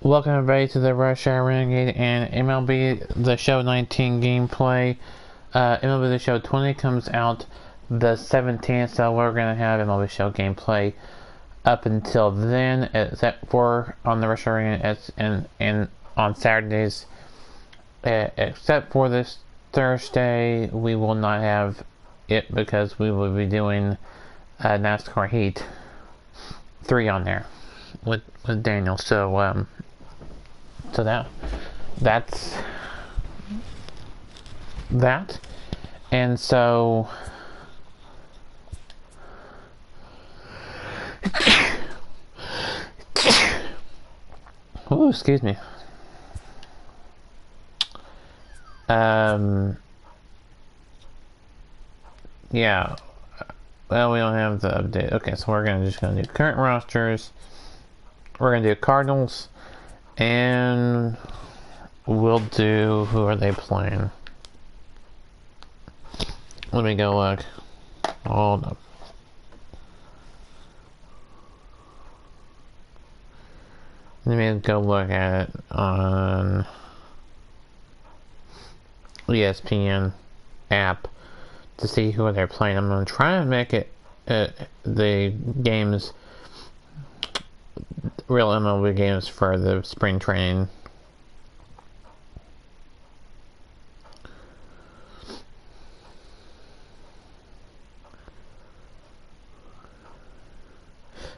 Welcome everybody to the Rush Hour Renegade and MLB The Show 19 gameplay. MLB The Show 20 comes out the 17th, so we're going to have MLB Show gameplay up until then, except for on the Rush Hour Renegade and on Saturdays. Except for this Thursday, we will not have it because we will be doing NASCAR Heat 3 on there with Daniel. So that's that. And so oh, excuse me. Yeah. Well, we don't have the update. Okay, so we're just gonna do current rosters. We're gonna do Cardinals, and we'll do, who are they playing? Let me go look. Hold up. Let me go look at it on ESPN app to see who they're playing. I'm gonna try to make it the games, real MLB games for the spring training.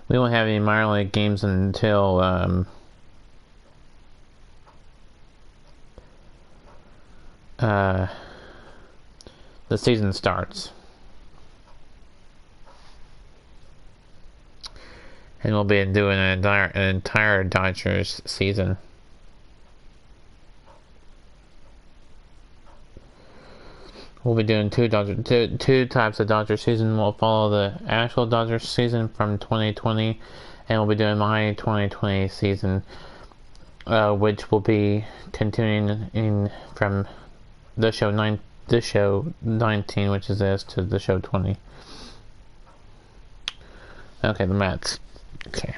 We won't have any minor league games until the season starts. And we'll be doing an entire Dodgers season. We'll be doing two types of Dodger season. We'll follow the actual Dodger season from 2020, and we'll be doing my 2020 season, which will be continuing in from the show 19, which is this, to the show 20. Okay, the Mets. Okay.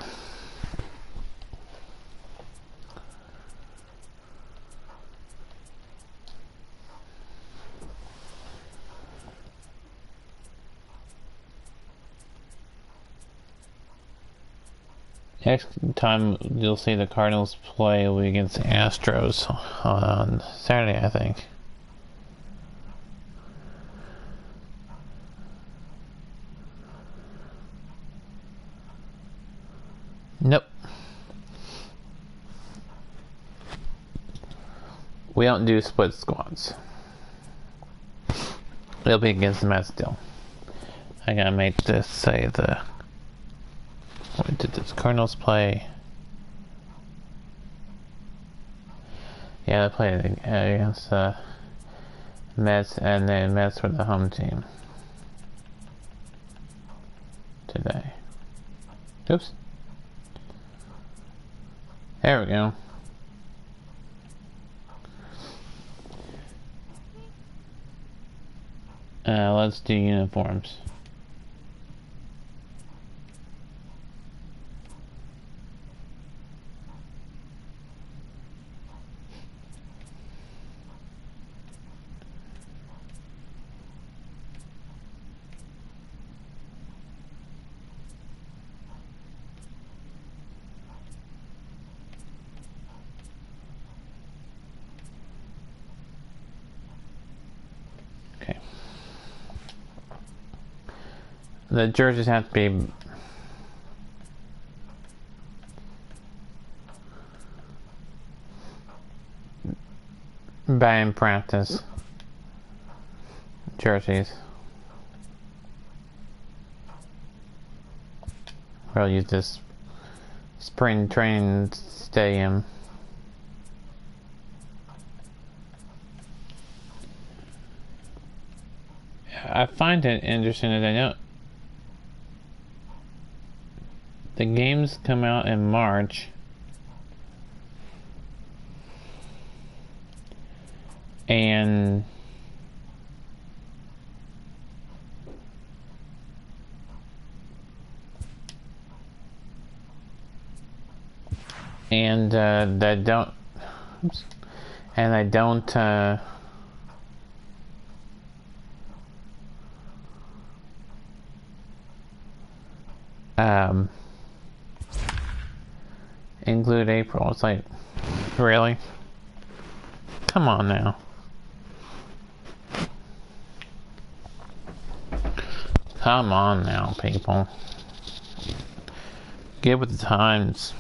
Next time you'll see the Cardinals play will be against the Astros on Saturday, I think. Nope. We don't do split squads. It'll be against the Mets still. I gotta make this say the... What did this Cardinals play? Yeah, they played against Mets, and then Mets were the home team today. Oops. There we go. Let's do uniforms. Okay. The jerseys have to be batting practice jerseys. We'll use this spring training stadium. I find it interesting that I know the games come out in March, and and that don't, oops, and I don't include April. It's like, really? Come on now. Come on now, people. Get with the times.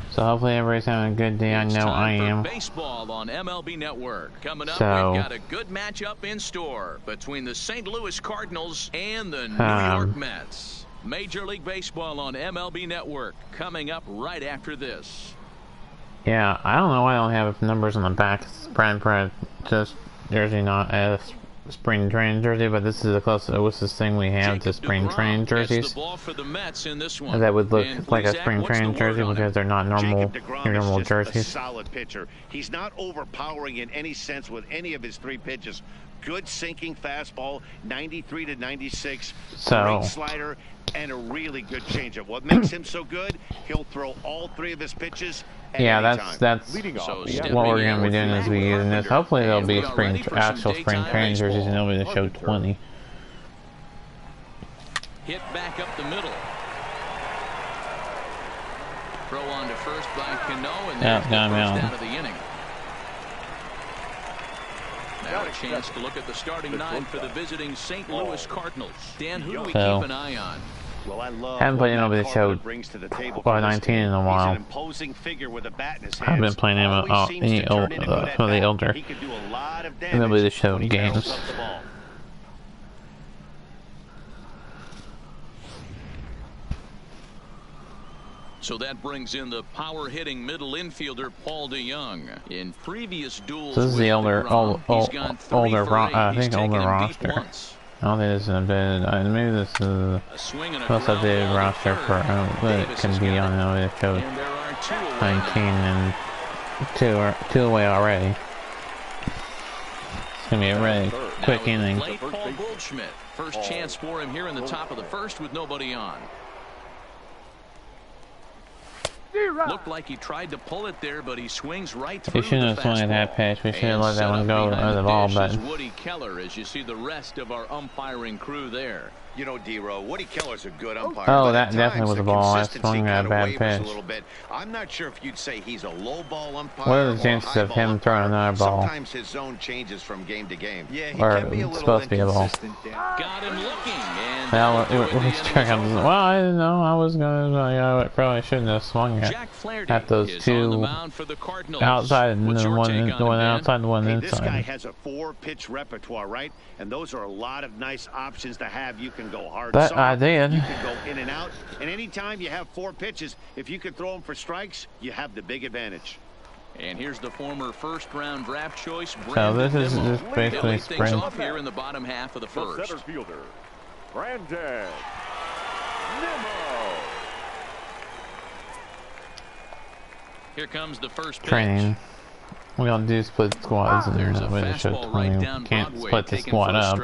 So hopefully everybody's having a good day. I know I am. Baseball on MLB Network. Coming up, we've got a good matchup in store between the St. Louis Cardinals and the New York Mets. Major League Baseball on MLB Network coming up right after this. Yeah, I don't know why I don't have numbers on the back. Brand just jersey, not a spring training jersey, but this is the closest thing we have to spring training jerseys. That would look like a spring training jersey because they're not normal jerseys. A solid pitcher. He's not overpowering in any sense with any of his three pitches. Good sinking fastball, 93 to 96. Great slider and a really good changeup. What makes him so good? He'll throw all three of his pitches. Yeah, that's what we're going to be doing as we using this. Hopefully there'll be actual spring training jerseys and they'll be the show 20. Hit back up the middle. Throw on to first by Cano, and there's the first out of the inning. Now a chance to look at the starting nine for the visiting St. Louis Cardinals. Dan, who do we keep an eye on? Well, I love haven't played MLB the show 19 in a while. I've been playing some of the older MLB the show games. So that brings in the power-hitting middle infielder Paul DeYoung. In previous duels, so this is the older roster. I don't think this is a bit. Maybe this is the most updated roster for what it can be on the show 19 and two away already. It's gonna be a really quick inning. Paul Goldschmidt. First chance for him here in the top of the first with nobody on. Looked like he tried to pull it there, but he swings right through. We shouldn't have swung at that pitch. We should have let that one go over the ball. But Woody Keller, as you see the rest of our umpiring crew there. You know, D-Row, Woody Keller's a good umpire. Oh, that definitely was a ball. I swung at a bad pitch. I'm not sure if you'd say he's a low ball umpire. What are the chances of him throwing another ball? Sometimes his zone changes from game to game. Yeah, he or can be a it's little supposed to be a ball. Got him looking. And well, I didn't know. I was gonna. I probably shouldn't have swung at those two outside and the one outside and the one inside. This guy has a 4-pitch repertoire, right? And those are a lot of nice options to have. You can go hard. But I did. You can go in and out. And anytime you have 4 pitches, if you can throw them for strikes, you have the big advantage. And here's the former first-round draft choice. So this is basically sprint. Off here in the bottom half of the first. Center fielder, Brandon Nimmo. Here comes the first pitch. Training. We don't do split squads in there. We can't split the squad up.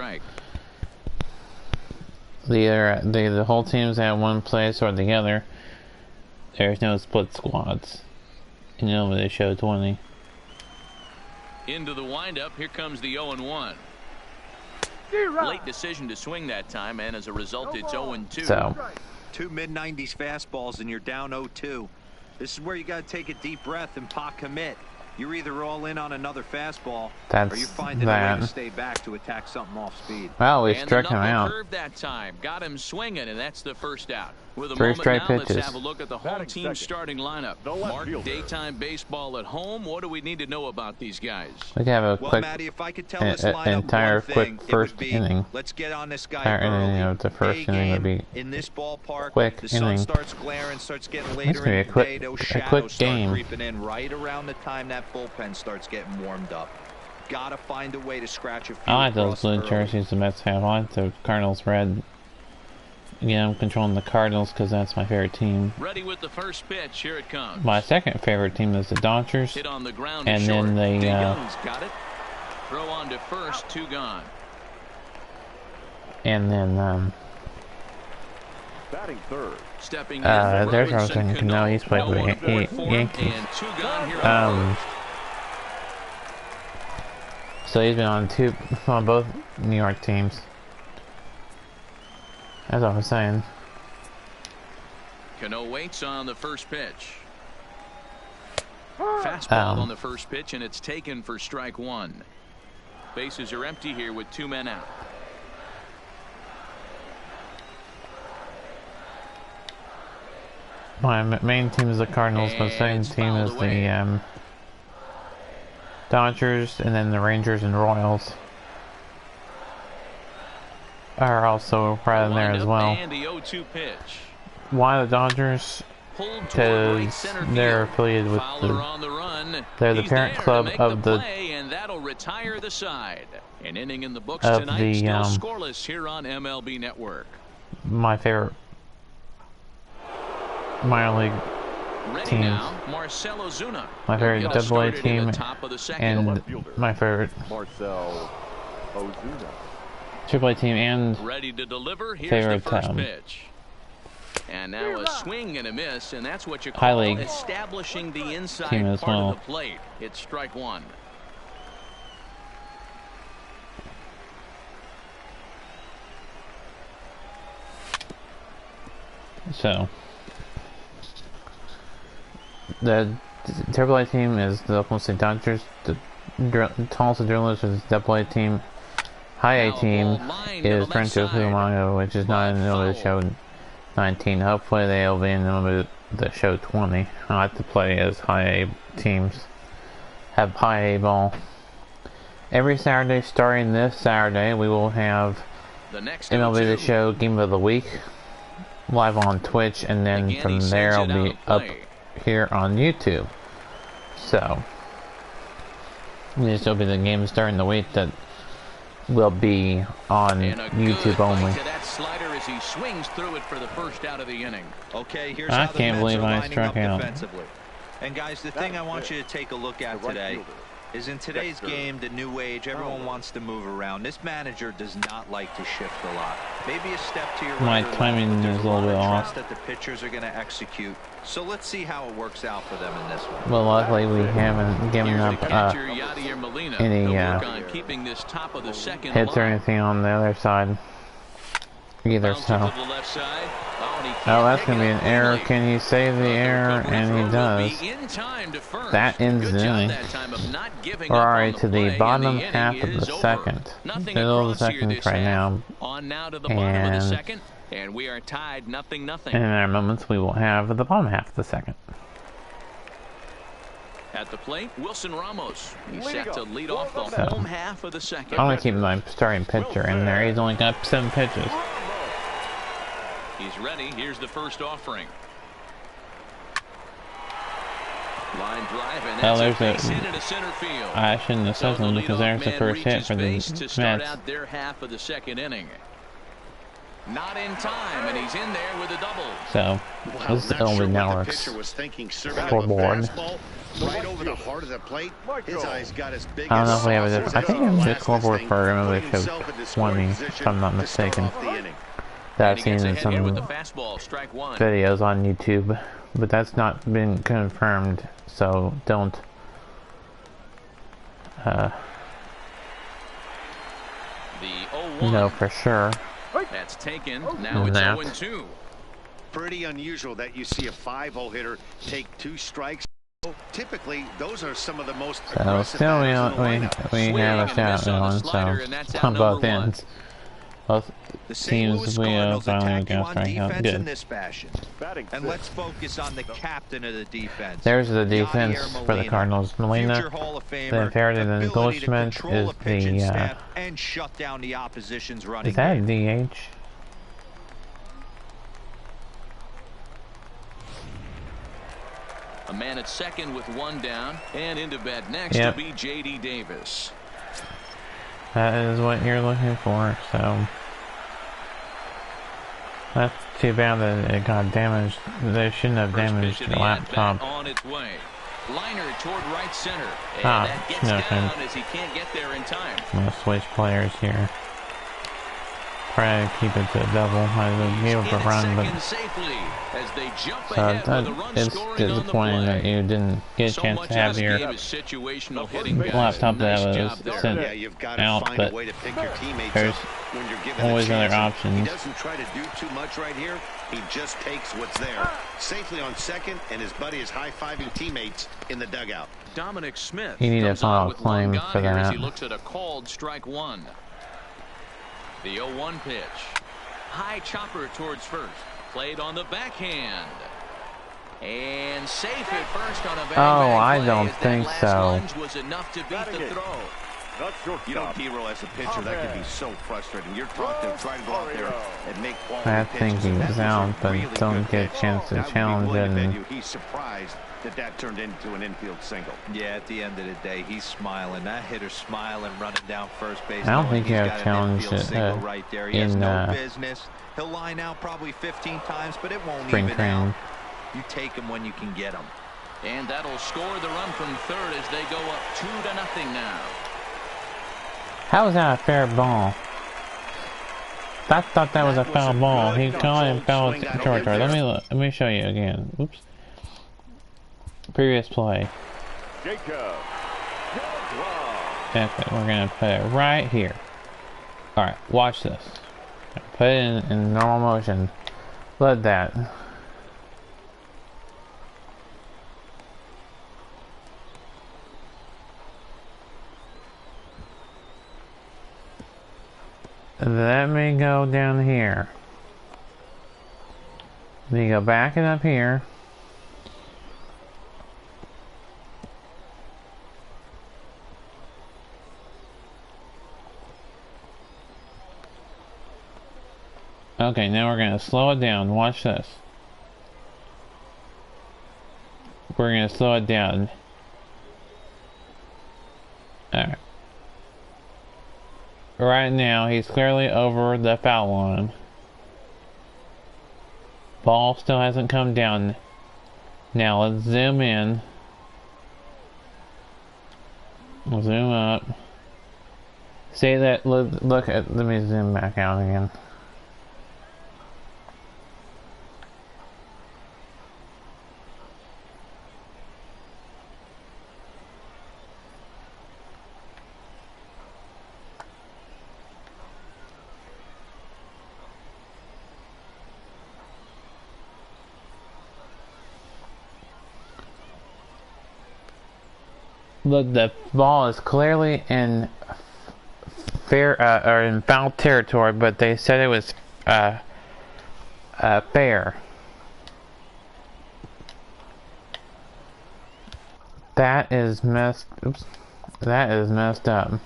The whole team's at one place or the other. There's no split squads. You know, they show 20. Into the windup. Here comes the 0-1. Late decision to swing that time, and as a result, it's 0-2. So, 2 mid-90s fastballs, and you're down 0-2. This is where you got to take a deep breath and pot commit. You're either all in on another fastball, or you're finding a way to stay back to attack something off speed. Well, we struck him out. Curve that time, got him swinging, and that's the first out. With a 3 moment straight now, pitches. let's have a look at the home team starting lineup. Mark, daytime baseball at home. What do we need to know about these guys? We can have a quick, Matty, if I could tell this lineup entire one quick thing, first inning. Let's get on this guy entire inning of the first inning would be in this ballpark. Quick the sun inning. starts glaring, starts getting later be in the day. Those shadows start game. creeping in right around the time that bullpen starts getting warmed up. Gotta find a way to scratch a few. I like those blue jerseys the Mets have. I like the Cardinals red. Yeah, I'm controlling the Cardinals because that's my favorite team. Ready with the first pitch. Here it comes. My second favorite team is the Dodgers. Hit on the ground and then the got it. Throw on to first, 2 gone. And then, batting third. Stepping there's Robinson Cano. He's played for the Yankees. So he's been on both New York teams. As I was saying. Cano waits on the first pitch. Fastball on the first pitch, and it's taken for strike one. Bases are empty here with 2 men out. My main team is the Cardinals, but second team is the Dodgers, and then the Rangers and Royals are also right in there as well. And the 0-2 pitch. Why the Dodgers? Because they're affiliated with they're the parent club of the and that'll retire the side. An inning in the books tonight, still scoreless here on MLB Network. My favorite minor league teams. My favorite AA team and my favorite AAA team and ready to deliver. Here's favorite the first pitch. And now a swing and a miss, and that's what you high call league establishing the inside team as part well. of the plate. It's strike one. So the AAA team is the Oklahoma City Dodgers. The Tulsa Drillers is the AA team. High A team is Rancho Cucamonga, which is not in the MLB Show 19. Hopefully they'll be in the Show 20. I like to play as high A teams. Have high A ball. Every Saturday, starting this Saturday, we will have MLB The Show Game of the Week live on Twitch, and then from there it'll be up here on YouTube. So these will be the games during the week that will be on YouTube only. That slider as he swings through it for the first out of the inning. Okay, here's I how the can't Mets believe are I lining struck up out. defensively. And guys, the thing I want you to take a look at today is in today's game, the new age, everyone wants to move around. This manager does not like to shift a lot. Maybe a step to your My right or timing left, but is a there's little bit lot of off. trust that the pitchers are going to execute. So let's see how it works out for them in this one. Well, luckily we haven't given up any hits or anything on the other side either, so. Oh, that's going to be an error. Can he save the error? And he does. That ends the inning. We're already to the bottom half of the second. Middle of the second right now. And we are tied 0-0. In our moments, we will have the bottom half of the second. At the plate, Wilson Ramos. He's set to lead off the home half of the second. I'm going to keep my starting pitcher in there. He's only got 7 pitches. He's ready. Here's the first offering. Line drive, and that's a base hit into center field. I shouldn't have said something because there's the first hit for the to start Mets. out their half of the second inning. Not in time, and he's in there with a double. So, this is only now scoreboard. Right over the heart of the plate. His eyes got as big. I don't know if we have a different. I think we have a scoreboard for MLB Show 20, if I'm not mistaken. That I've seen in some videos on YouTube, but that's not been confirmed, so don't know for sure. That's taken. Now it's 0-2. Pretty unusual that you see a 5-0 hitter take 2 strikes. Typically, those are some of the most So still we have a shot on, so on both ends. Both teams we finally got strike out. Good. And let's focus on the captain of the defense. There's the defense for the Cardinals. Molina, the Faraday, and Goldschmidt is the and shut down the opposition's running. is that DH? A man at second with 1 down, and into bat next will be J.D. Davis. That is what you're looking for, so that's too bad that it got damaged. They shouldn't have damaged the laptop. On its way. Liner toward right center. And that gets nothing. down as he can't get there in time. I'm gonna switch players here. try to keep it to a double. I gave up a run, but it's disappointing that you didn't get a chance to have your laptop that was sent out, but there's always other options. He doesn't try to do too much right here. He just takes what's there. Safely on second, and his buddy is high-fiving teammates in the dugout. Dominic Smith. He needed a final claim for that. As he looks at a called strike one. The 0-1 pitch. High chopper towards first. Played on the backhand. And safe at first on a very I don't think so. Was enough to beat the throw. You know, D-roll as a pitcher, that can be so frustrating. You're taught to try to go out there and make quality I think he was out, but don't get a chance to challenge it. And he's surprised that turned into an infield single. Yeah, at the end of the day, he's smiling. That hitter's smiling, running down first base. I don't think you have challenged it right there. He has no business. He'll line out probably 15 times, but it won't even out. You take him when you can get him. And that'll score the run from third as they go up 2-0 now. How is that a fair ball? I thought that was a foul ball. He caught in foul territory. Let me show you again. Oops. Previous play. Okay, we're gonna put it right here. Alright, watch this. Put it in normal motion. Let that. Let me go down here. Then you go back and up here. Okay, now we're gonna slow it down. Watch this. We're gonna slow it down. Alright. Right now, he's clearly over the foul line. Ball still hasn't come down. Now let's zoom in. Zoom up. See that? Look at. Let me zoom back out again. Look, the ball is clearly in fair or in foul territory, but they said it was fair. That is messed. Oops, that is messed up.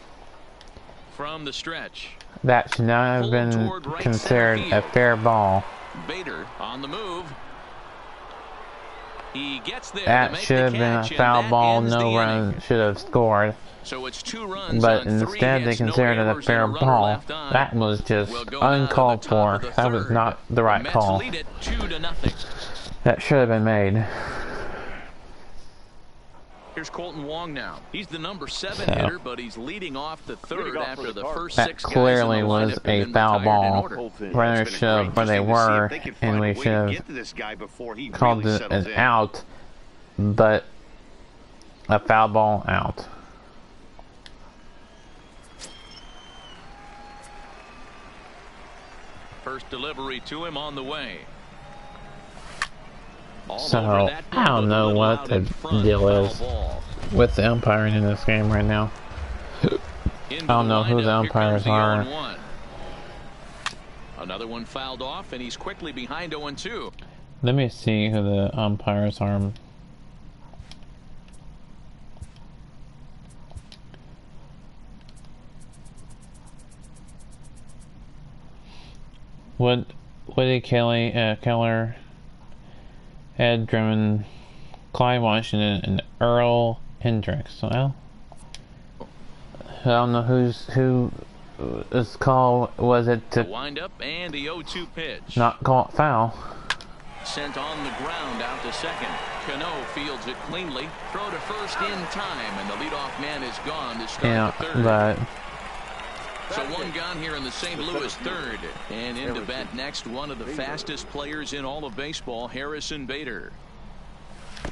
From the stretch. That should not have been considered a fair ball. Bader on the move. He gets there. That should have been a foul ball. No run should have scored. So it's 2 runs, but instead they considered it a fair ball. That was just uncalled for. That was not the right call. That should have been made. Here's Colton Wong now. He's the number 7 hitter, but he's leading off the third after the first 6 guys. That clearly was a foul ball. Runners should have where they were, and we should have called it as out, but a foul ball out. First delivery to him on the way. So, I don't know what the deal is with the umpiring in this game right now. I don't know who the umpires are. Another one fouled off, and he's quickly behind 0-2. Let me see who the umpires are. Woody Keller, Ed Drummond, Clyde Washington, and Earl Hendricks. Well, I don't know who is called. Was it to wind up and the 0-2 pitch? Not call it foul. Sent on the ground out to second. Cano fields it cleanly. Throw to first in time, and the leadoff man is gone to start the third. But So one gone here in the St. Louis third. And in to bat next, one of the fastest players in all of baseball, Harrison Bader.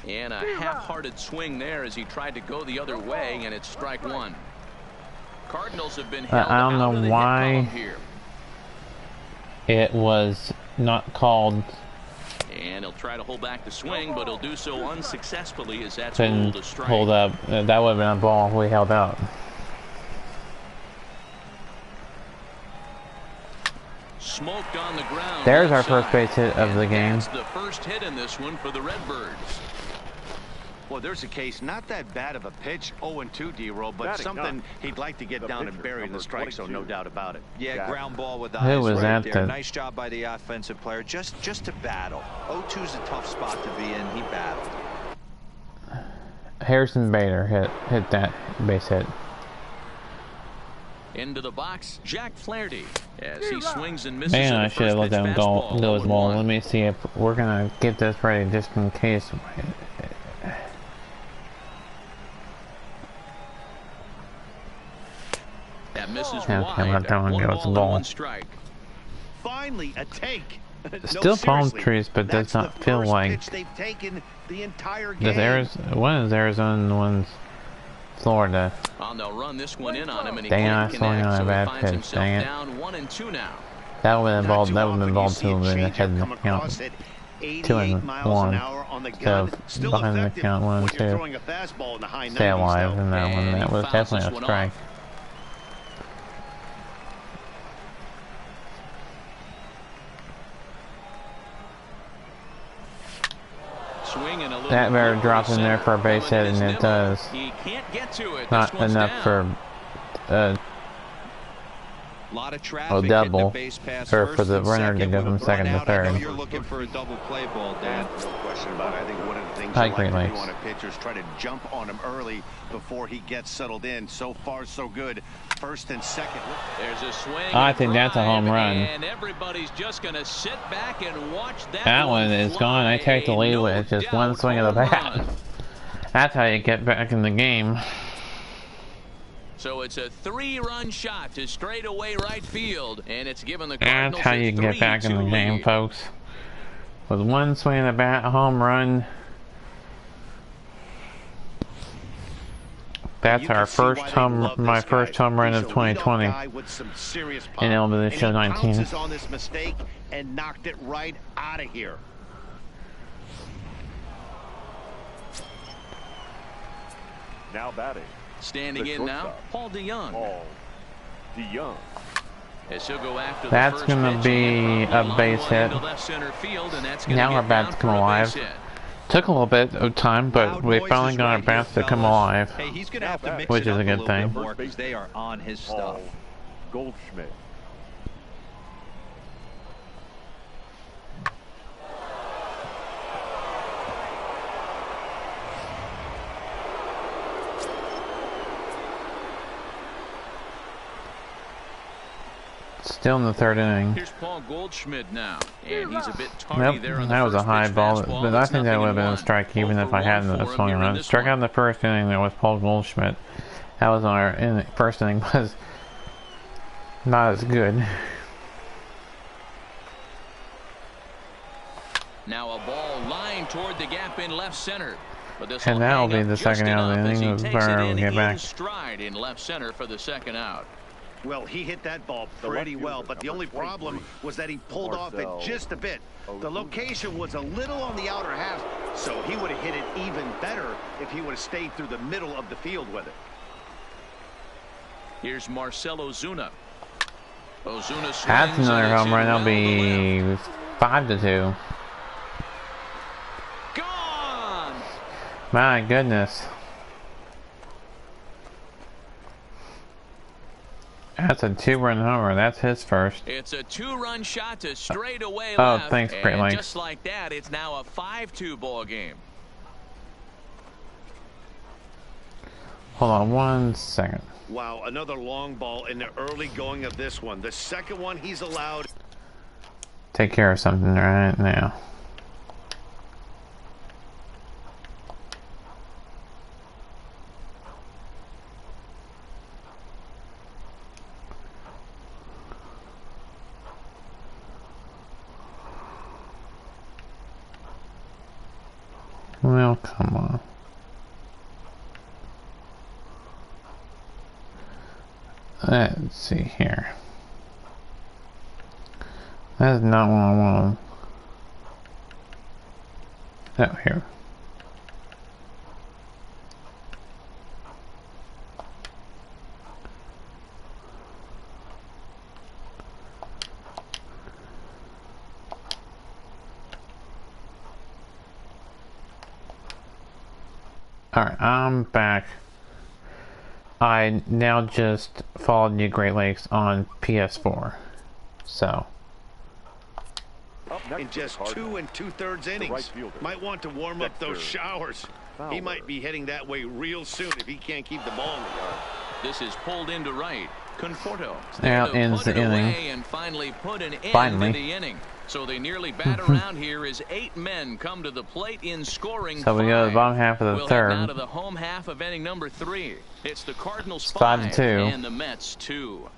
And a half-hearted swing there as he tried to go the other way, and it's strike one. Cardinals have been held I don't out of know the why hit column here. it was not called. And he'll try to hold back the swing, but he'll do so unsuccessfully as that's Couldn't ruled a strike. hold up. That would have been a ball if we held up. Smoked on the ground. There's our first base hit of the game. That's the first hit in this one for the Redbirds. Well, there's a case, not that bad of a pitch, 0-2 D-roll, but something he'd like to get down and bury in the strike zone, no doubt about it. Yeah, ground ball with the Who eyes was right that there. Nice job by the offensive player, just to battle. 0-2's a tough spot to be in. He battled. Harrison Bader hit that base hit. Into the box, Jack Flaherty as he swings and misses. Man, I should have let them go as well. Let me see if we're gonna get this ready just in case. That misses Okay, wide. let that one go. It's a ball. One strike. Finally, a take. Still palm trees, but does not feel like. They've taken the entire Does game. one is Arizona and one's Florida. Oh, they'll run this one in on him, and he Dang, can't I swung connect, on a so he bad finds pitch. himself Dang it. down 1-2 now. That would have been ball. Not too That would have been often ball you see a 2 and changeup head in the come across count. at 88 2-1 miles an hour on the gun. Still behind the effective count, 1 when you're 2. throwing a fastball in the high Stay 90s, alive though. in that one. And That he was fouls definitely this a one strike. off. Swing and a little That better over drop the in there center. for a base hit, and it does. He can't get to it. Not This one's enough down. for Lot of a traffic double, base pass or first for the and runner to second go with from a second to run out. I know third. you're looking for a double play ball, Dan. No question about it. I think one of the things I you agree, like to do Lakes. on a pitcher is try to jump on him early before he gets settled in. So far, so good. First and second. There's a swing. I think that's a home run. And everybody's just going to sit back and watch that. That one is gone. I take the lead with just one swing of the bat. That's how you get back in the game. So it's a 3-run shot to straightaway right field, and it's given the Cardinals That's how you get back in the game, folks. With one swing of the bat, a home run. That's our first my first home run of 2020. And it'll be the show 19. On this mistake and knocked it right out of here. Now batting. Standing The in now, shortstop. Paul DeYoung. Paul DeYoung. As he'll go after the That's first gonna pitch, be and a line base one hit. into left center field, and that's gonna Now get our down bats for come a base alive. hit. Took a little bit of time, but Loud we noises finally got our right bats here, to come fellas. alive. Hey, he's going to have to mix Which it is up a good little thing. bit more because they are on his stuff. Paul Goldschmidt. Still in the third inning. Here's Paul Goldschmidt now, and he's a bit tardy Yep, there on the that was a first high pitch ball, fastball. but I It's think that would have been a 0-1. strike even if I 0-for-1 hadn't for him swung here in around. this Struck one. out in the first inning. That was Paul Goldschmidt. That was our first inning was not as good. Now a ball lined toward the gap in left center. But this And will that'll hang be up the just second out of the enough as inning. he As takes Burrow it will in get back. stride in left center for the second out. Well, he hit that ball pretty well, but the only problem was that he pulled off it just a bit. The location was a little on the outer half, so he would have hit it even better if he would have stayed through the middle of the field with it. Here's Marcell Ozuna. Ozuna swings. That's another and it's home run. in That'll well to be left. 5-2. Gone. My goodness. That's a 2-run homer. That's his first. It's a 2-run shot to straightaway Oh, left. thanks, Great and Lakes. just like that, it's now a 5-2 ball game. Hold on 1 second. Wow, another long ball in the early going of this one. The second one he's allowed. Take care of something right now. Well, come on. Let's see here. That's not what I want. Oh, here. Alright, I'm back. I now just followed New Great Lakes on PS4. So. In just 2 2/3 innings. Might want to warm up those showers. He might be heading that way real soon if he can't keep the ball in the yard. This is pulled into right. Conforto. Now ends the inning. And finally put an end to the inning. So they nearly bat around here as 8 men come to the plate in scoring. So we go to the bottom half of the third. Now to the home half of inning number 3. It's the Cardinals 5-2 and the Mets 2.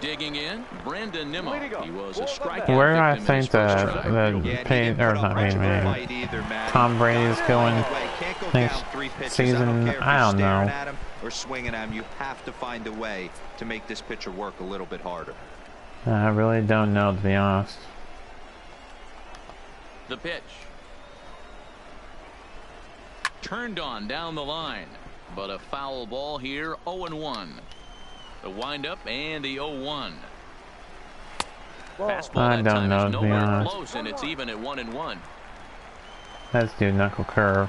Digging in, Brendan Nimmo. He was a strikeout. Where I think the pain or not pain man, Tom Brady's going next season, I don't know. Or swinging at him, you have to find a way to make this pitcher work a little bit harder. I really don't know, to be honest. The pitch. Turned on down the line, but a foul ball here, 0-1. The windup and the 0-1. Fastball I don't know, to be honest. Close, and it's even at 1-1. Let's do knuckle curve.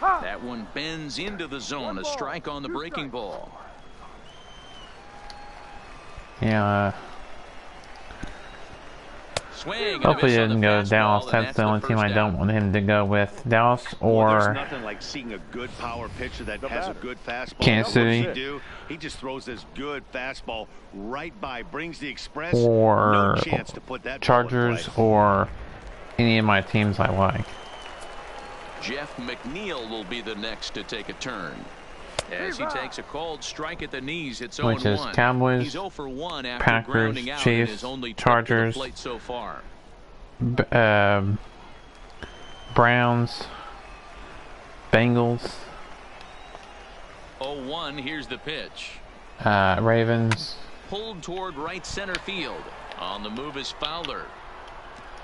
That one bends into the zone. A strike on the breaking ball. Yeah. Swing. Hopefully he didn't go to Dallas. That's the only team I don't want him to go with. Dallas or there's nothing like seeing a good power pitcher that has a good fastball. Kansas City. He just throws this good fastball right by, brings the express. Or no chance to put that Chargers or any of my teams I like. Jeff McNeil will be the next to take a turn. As he takes a called strike at the knees, it's 0-1. Which is Cowboys, He's 0 for 1 after Packers, grounding out Chiefs, his only Chargers, plate so far. Browns, Bengals. 0-1. Here's the pitch. Ravens. Pulled toward right center field. On the move is Fowler.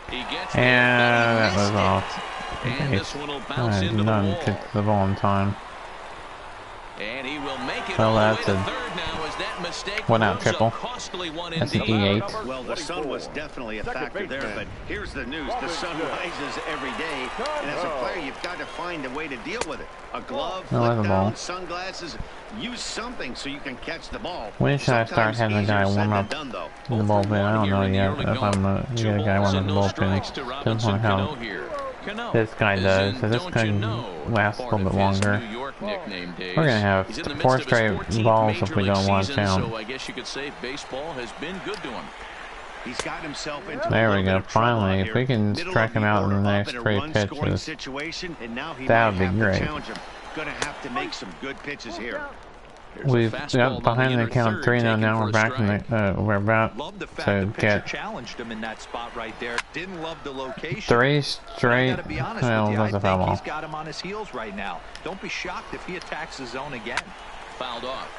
He gets and that was off. And this one will bounce into the wall. Kick the ball in time. And he will make it well, all that's the way to a third now as that mistake one out triple. That's an E8. Well, the sun was definitely a factor there, but here's the news. The sun rises every day, and as a player, you've got to find a way to deal with it. A glove, flip down, sunglasses, use something so you can catch the ball. When should I start having the guy warm up in the bullpen? I don't know yet if I'm going to get a guy warm up in the bullpen. Depends on how this guy does. So this could last a little bit longer. We're going to have 4 straight balls if we don't watch out. So I guess you could say baseball has been good to him. He's got himself into there we go. Finally, if we can strike him out in the next 3 pitches, that would be great. Gonna have to make some good pitches here. We've got behind the count of 3 now. We're back in the we're about to get challenged him in that spot right there. Didn't love the location. 3 straight. Well, that's a foul ball. He's got him on his heels right now. Don't be shocked if he attacks the zone again. Fouled off.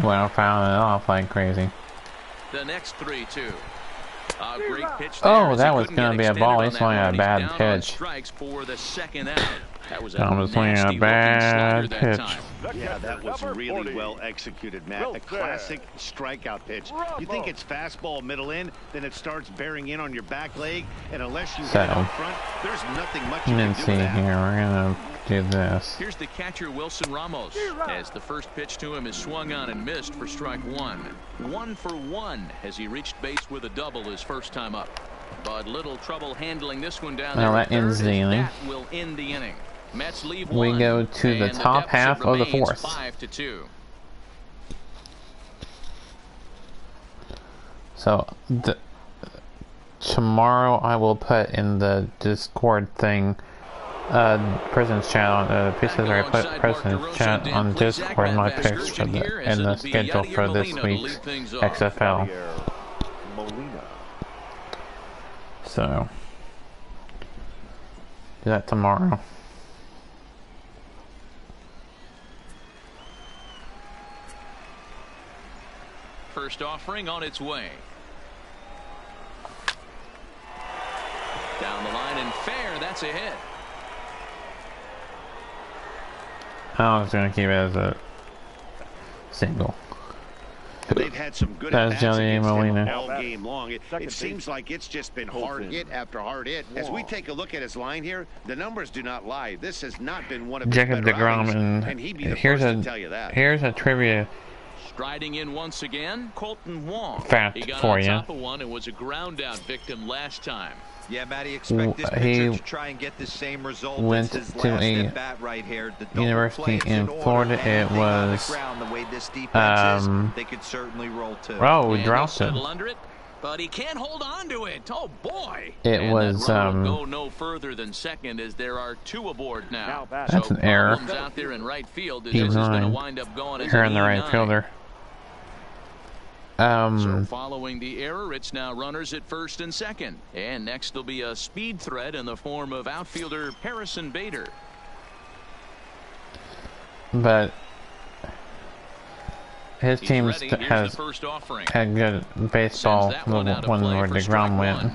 Well, fouling it off like crazy. The next 3-2. Great pitch oh, that was going to be a ball. He's swinging a bad pitch. Strikes for the second out. That was swinging a bad pitch. Yeah, that was really well executed, Matt. A classic strikeout pitch. You think it's fastball middle in, then it starts bearing in on your back leg, and unless you hit it up front, there's nothing much you can do with that. Here, we're gonna do this. Here's the catcher Wilson Ramos, as the first pitch to him is swung on and missed for strike 1. 1 for 1 as he reached base with a double his first time up, but little trouble handling this one down there. That ends the inning. That will end the inning. Mets leave we go to the top half of the 4th. 5-2. So tomorrow I will put in the Discord thing President's chat on pieces are President's chat on Discord. My picks for and the schedule for this week's XFL. So do that tomorrow. First offering on its way. Down the line and fair. That's a hit. I was going to keep it as a single. They've had some good That's Johnny Molina. All game long. It seems like it's just been hard hit after hard hit. As we take a look at his line here, the numbers do not lie. This has not been one of his Jacob better DeGrom, and he'd be the first to tell you that. Here's a trivia Striding in once again, Colton Wong. fact he got for on you. top of one and was a ground out victim last time. Yeah, Matty, expect this pitcher to try and get the same result. Went as his to last a at-bat right here. university in Florida. It was the way this defense is, they could certainly roll too. Oh, we And dropped he'll it. settle under it, but he can't hold on to it. Oh boy! It and was that runner will go no further than second as there are two aboard now. That's so an error. problems out there in right field. This is going to wind up going as Here an in the right E9. fielder. So following the error, it's now runners at first and second. And next will be a speed threat in the form of outfielder Harrison Bader. But his team has had good baseball when where DeGrom went.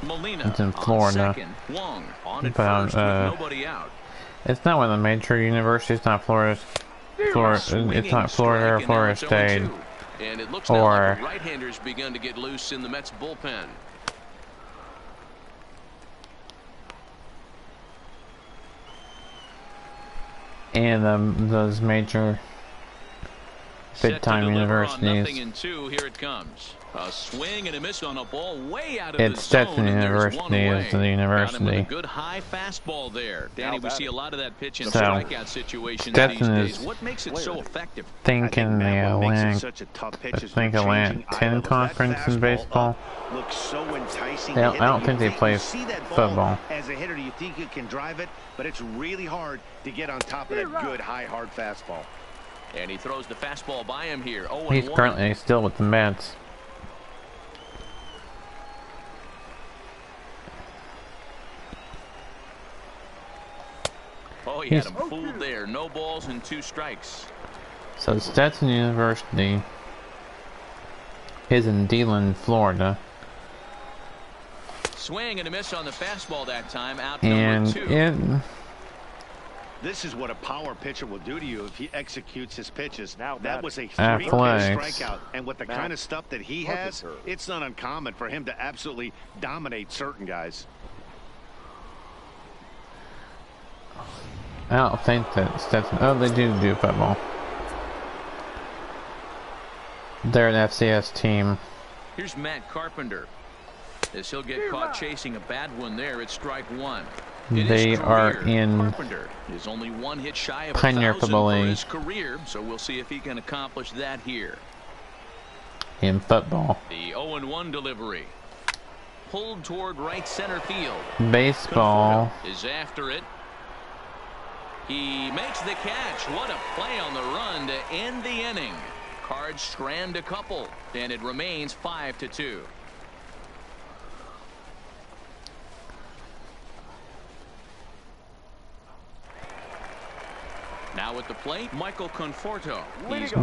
Molina It's in Florida. Wong on at But first with nobody out. It's not one of the major universities. Not Florida. It's not Florida or Florida State. And it looks now like the right-handers begun to get loose in the Mets bullpen. And those major big-time universities. Here it comes. A swing and a miss on a ball way out of It's the zone. Stetson University is the university. Got him with a good high fastball there. Danny, we see a lot of that pitch in So, strikeout situations Stetson these days. is What makes it so effective? Thinking the Atlantic 10 conference in baseball. Looks so enticing. I don't think they play football. As a hitter, you think you can drive it, but it's really hard to get on top of that good high hard fastball. And he throws the fastball by him here. He's currently still with the Mets. Oh, he had him fooled there. No balls and 2 strikes. So Stetson University is in Deland, Florida. Swing and a miss on the fastball that time. Out And number 2. This is what a power pitcher will do to you if he executes his pitches. Now that was a 3-pitch strikeout, and with the kind of stuff that he has, it's not uncommon for him to absolutely dominate certain guys. I don't think that Stetson. Oh, they do football. They're an FCS team. Here's Matt Carpenter. As he'll get caught chasing a bad one there, it's strike 1. They are in Carpenter is only 1 hit shy of Pioneer 1,000 Football for League. his career, so we'll see if he can accomplish that here. In football. The 0-1 delivery. Pulled toward right center field. Baseball is after it. He makes the catch. What a play on the run to end the inning. Cards strand a couple, and it remains 5-2. Now at the plate, Michael Conforto.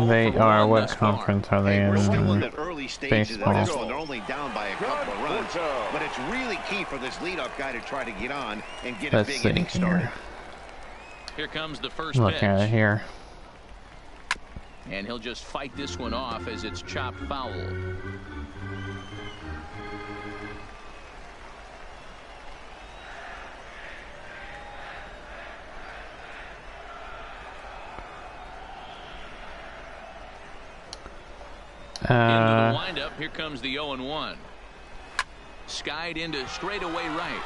They are. What conference are they in? We're still in the early stages Baseball. of this one. They're only down by a couple of runs, but it's really key for this leadoff guy to try to get on and get a big inning started. Here comes the first Look pitch. at it here. And he'll just fight this one off as it's chopped foul. Into the windup, here comes the 0-1. Skied into straightaway right.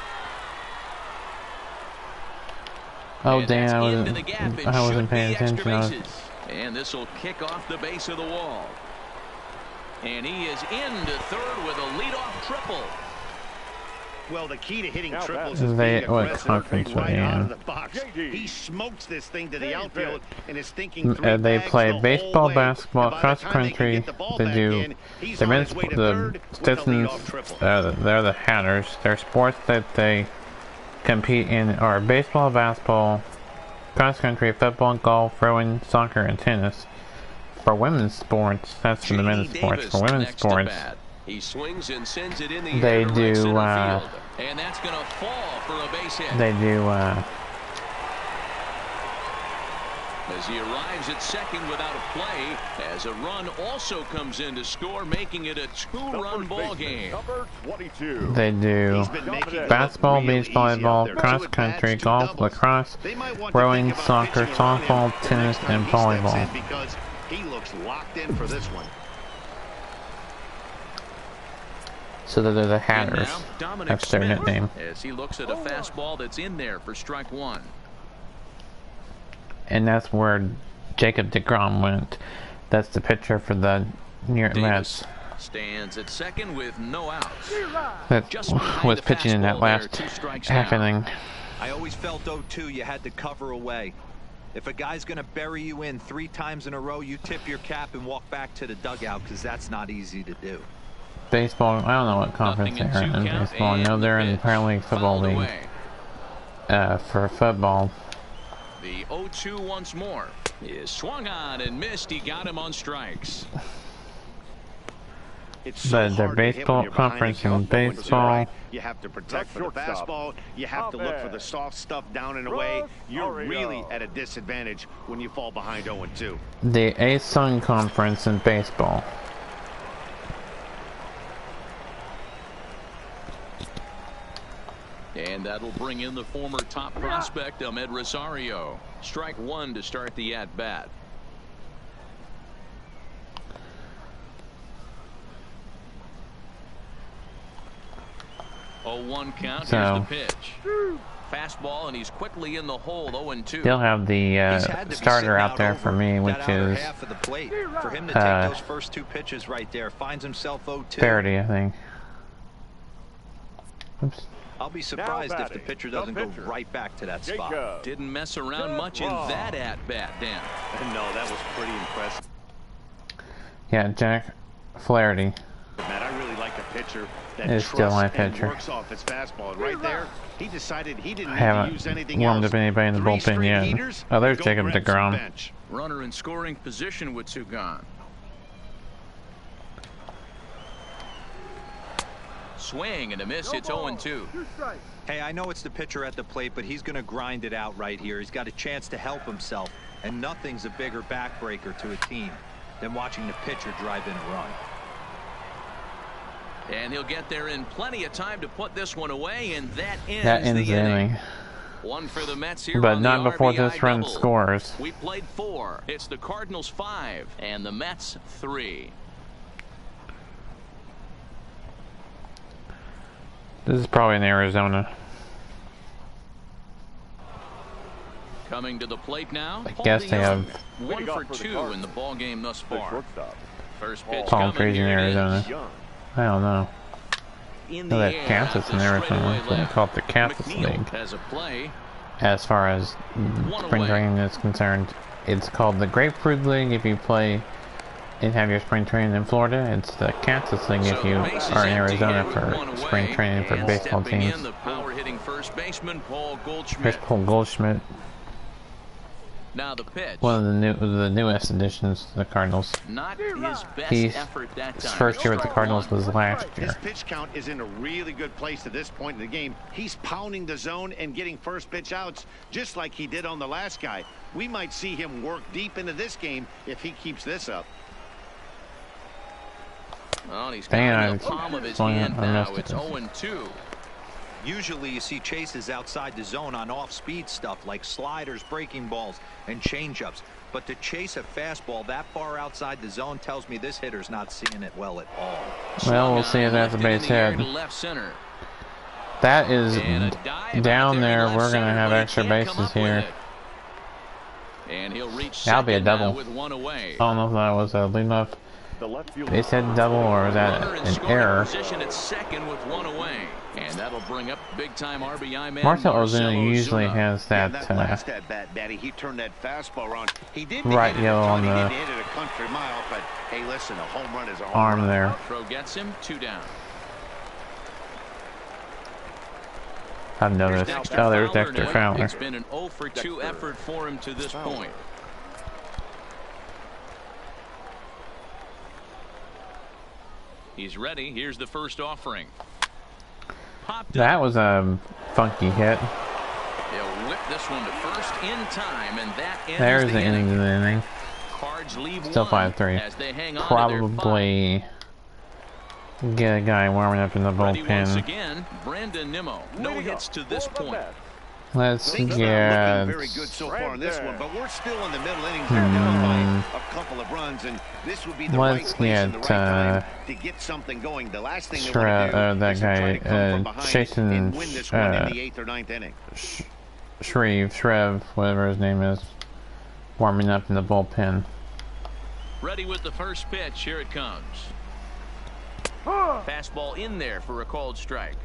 Oh, And damn, that's I wasn't paying attention. And this will kick off the base of the wall. And he is into third with a leadoff triple. Well, the key to hitting Now triples that- is They- being what aggressive conference right were they out in? of the box. He smokes this thing to the outfield and is thinking They play baseball, basketball, and by the cross time they can country. get the ball They back do. in, he's The on men's, his way to the third with a Stetsons, leadoff triple. they're the Hatters. Their sports that they compete in are baseball, basketball, cross country, football, golf, rowing, soccer, and tennis. For women's sports, that's for the men's sports. For women's sports, he swings and sends it in the they air to do. right center field. And that's going to fall for a base hit. They do. As he arrives at second without a play, as a run also comes in to score, making it a two-run ball game. Number 22. They do basketball, beach volleyball, cross country, golf, lacrosse, rowing, soccer, softball, tennis, and volleyball. Because he looks locked in for this one. So they're the Hatters. That's their nickname. As he looks at a fastball that's in there for strike one. And that's where Jacob deGrom went. That's the pitcher for the New York Mets. Stands at second with no outs. That was pitching in that last half inning. I always felt 0-2 you had to cover away. If a guy's going to bury you in 3 times in a row, you tip your cap and walk back to the dugout because that's not easy to do. Baseball, I don't know what conference they're in baseball. I know they're in the Premier League Football League. For football. The 0-2 once more is swung on and missed. He got him on strikes. But their baseball conference in baseball. You have to protect for the fastball. You have to look for the soft stuff down and away. You're really at a disadvantage when you fall behind 0-2. The ASUN conference in baseball. And that'll bring in the former top prospect, Ahmed Rosario. Strike one to start the at-bat. 0-1 count. So, here's the pitch. Fastball, and he's quickly in the hole. 0-2. They'll have the starter out there for me, which is half of the plate. For him to take those first 2 pitches right there, finds himself 0-2. Faraday, I think. Oops. I'll be surprised if the pitcher doesn't go right back to that spot. Didn't mess around much in that at-bat, Dan. No, that was pretty impressive. Yeah, Jack Flaherty. Matt, I really like a pitcher that is still my trusts and pitcher. works off his fastball. And right there, he decided he didn't I need to haven't use anything warmed else. up anybody in the 3 bullpen straight yet. heaters, Oh, there's go Jacob grab some deGrom. bench. Runner in scoring position with 2 gone. Swing and a miss. It's 0-2. Hey, I know it's the pitcher at the plate, but he's going to grind it out right here. He's got a chance to help himself, and nothing's a bigger backbreaker to a team than watching the pitcher drive in a run. And he'll get there in plenty of time to put this one away, and that ends, the inning. One for the Mets here, But on not the before RBI this run double. scores. We played 4. It's the Cardinals 5 and the Mets 3. This is probably in Arizona. Coming to the plate now. I guess they have 1 for 2 in the ball game thus far. First pitch palm coming. trees in Here it is. Arizona. I don't know. In No, the that air, Kansas out in the Arizona. straightaway They left. call it the Kansas McNeil League. has a play. As far as spring training is concerned, it's called the Grapefruit League if you play and have your spring training in Florida. It's the Kansas League if you are in Arizona for spring training for baseball teams. In, the power-hitting first baseman, Paul Goldschmidt. Here's Paul Goldschmidt. Now the pitch. One of the newest additions to the Cardinals. Not his best His effort that time. first year with the Cardinals was last year. His pitch count is in a really good place at this point in the game. He's pounding the zone and getting first pitch outs just like he did on the last guy. We might see him work deep into this game if he keeps this up. Well, he's got it in the palm of his hand now. It's it. 0-2. Usually you see chases outside the zone on off-speed stuff like sliders, breaking balls, and changeups. But to chase a fastball that far outside the zone tells me this hitter's not seeing it well at all. Well, we'll see if that's a base hit. Left center. That is And a dive down out there. to left We're going to center, have but he extra can't come bases up with here. it. And he'll reach That'll be a second now double. with 1 away. I don't know if that was a leadoff The left field. They said double, or is that an error? Position at second with one away, and that'll bring up big-time RBI man Marcell Ozuna usually has that last at bat, Batty, he turned that fastball around. He didn't right hit it yellow on he the didn't hit it a country mile, but hey, listen, a home run is a home arm run. there. Throw gets him, 2 down. I've noticed. Oh, there's Dexter Fowler. It's been an 0 for 2 effort for him to this point. He's ready. Here's the first offering. That was a funky hit. They'll whip this one to first in time, and that ends There's the ending of the inning. Cards leave Still 5-3. Probably get a guy warming up in the once bullpen. again, Brandon Nimmo. No hits to this point. Let's Things get. are looking very good so far in this one, but we're still in the middle innings. They're down by a couple of runs, and this would be the right place and the right time to get something going. The last thing they want to do that is to try to come from guy, behind Jason and win this one in the 8th or 9th inning. Shreve, whatever his name is, warming up in the bullpen. Ready with the first pitch. Here it comes. Fastball in there for a called strike.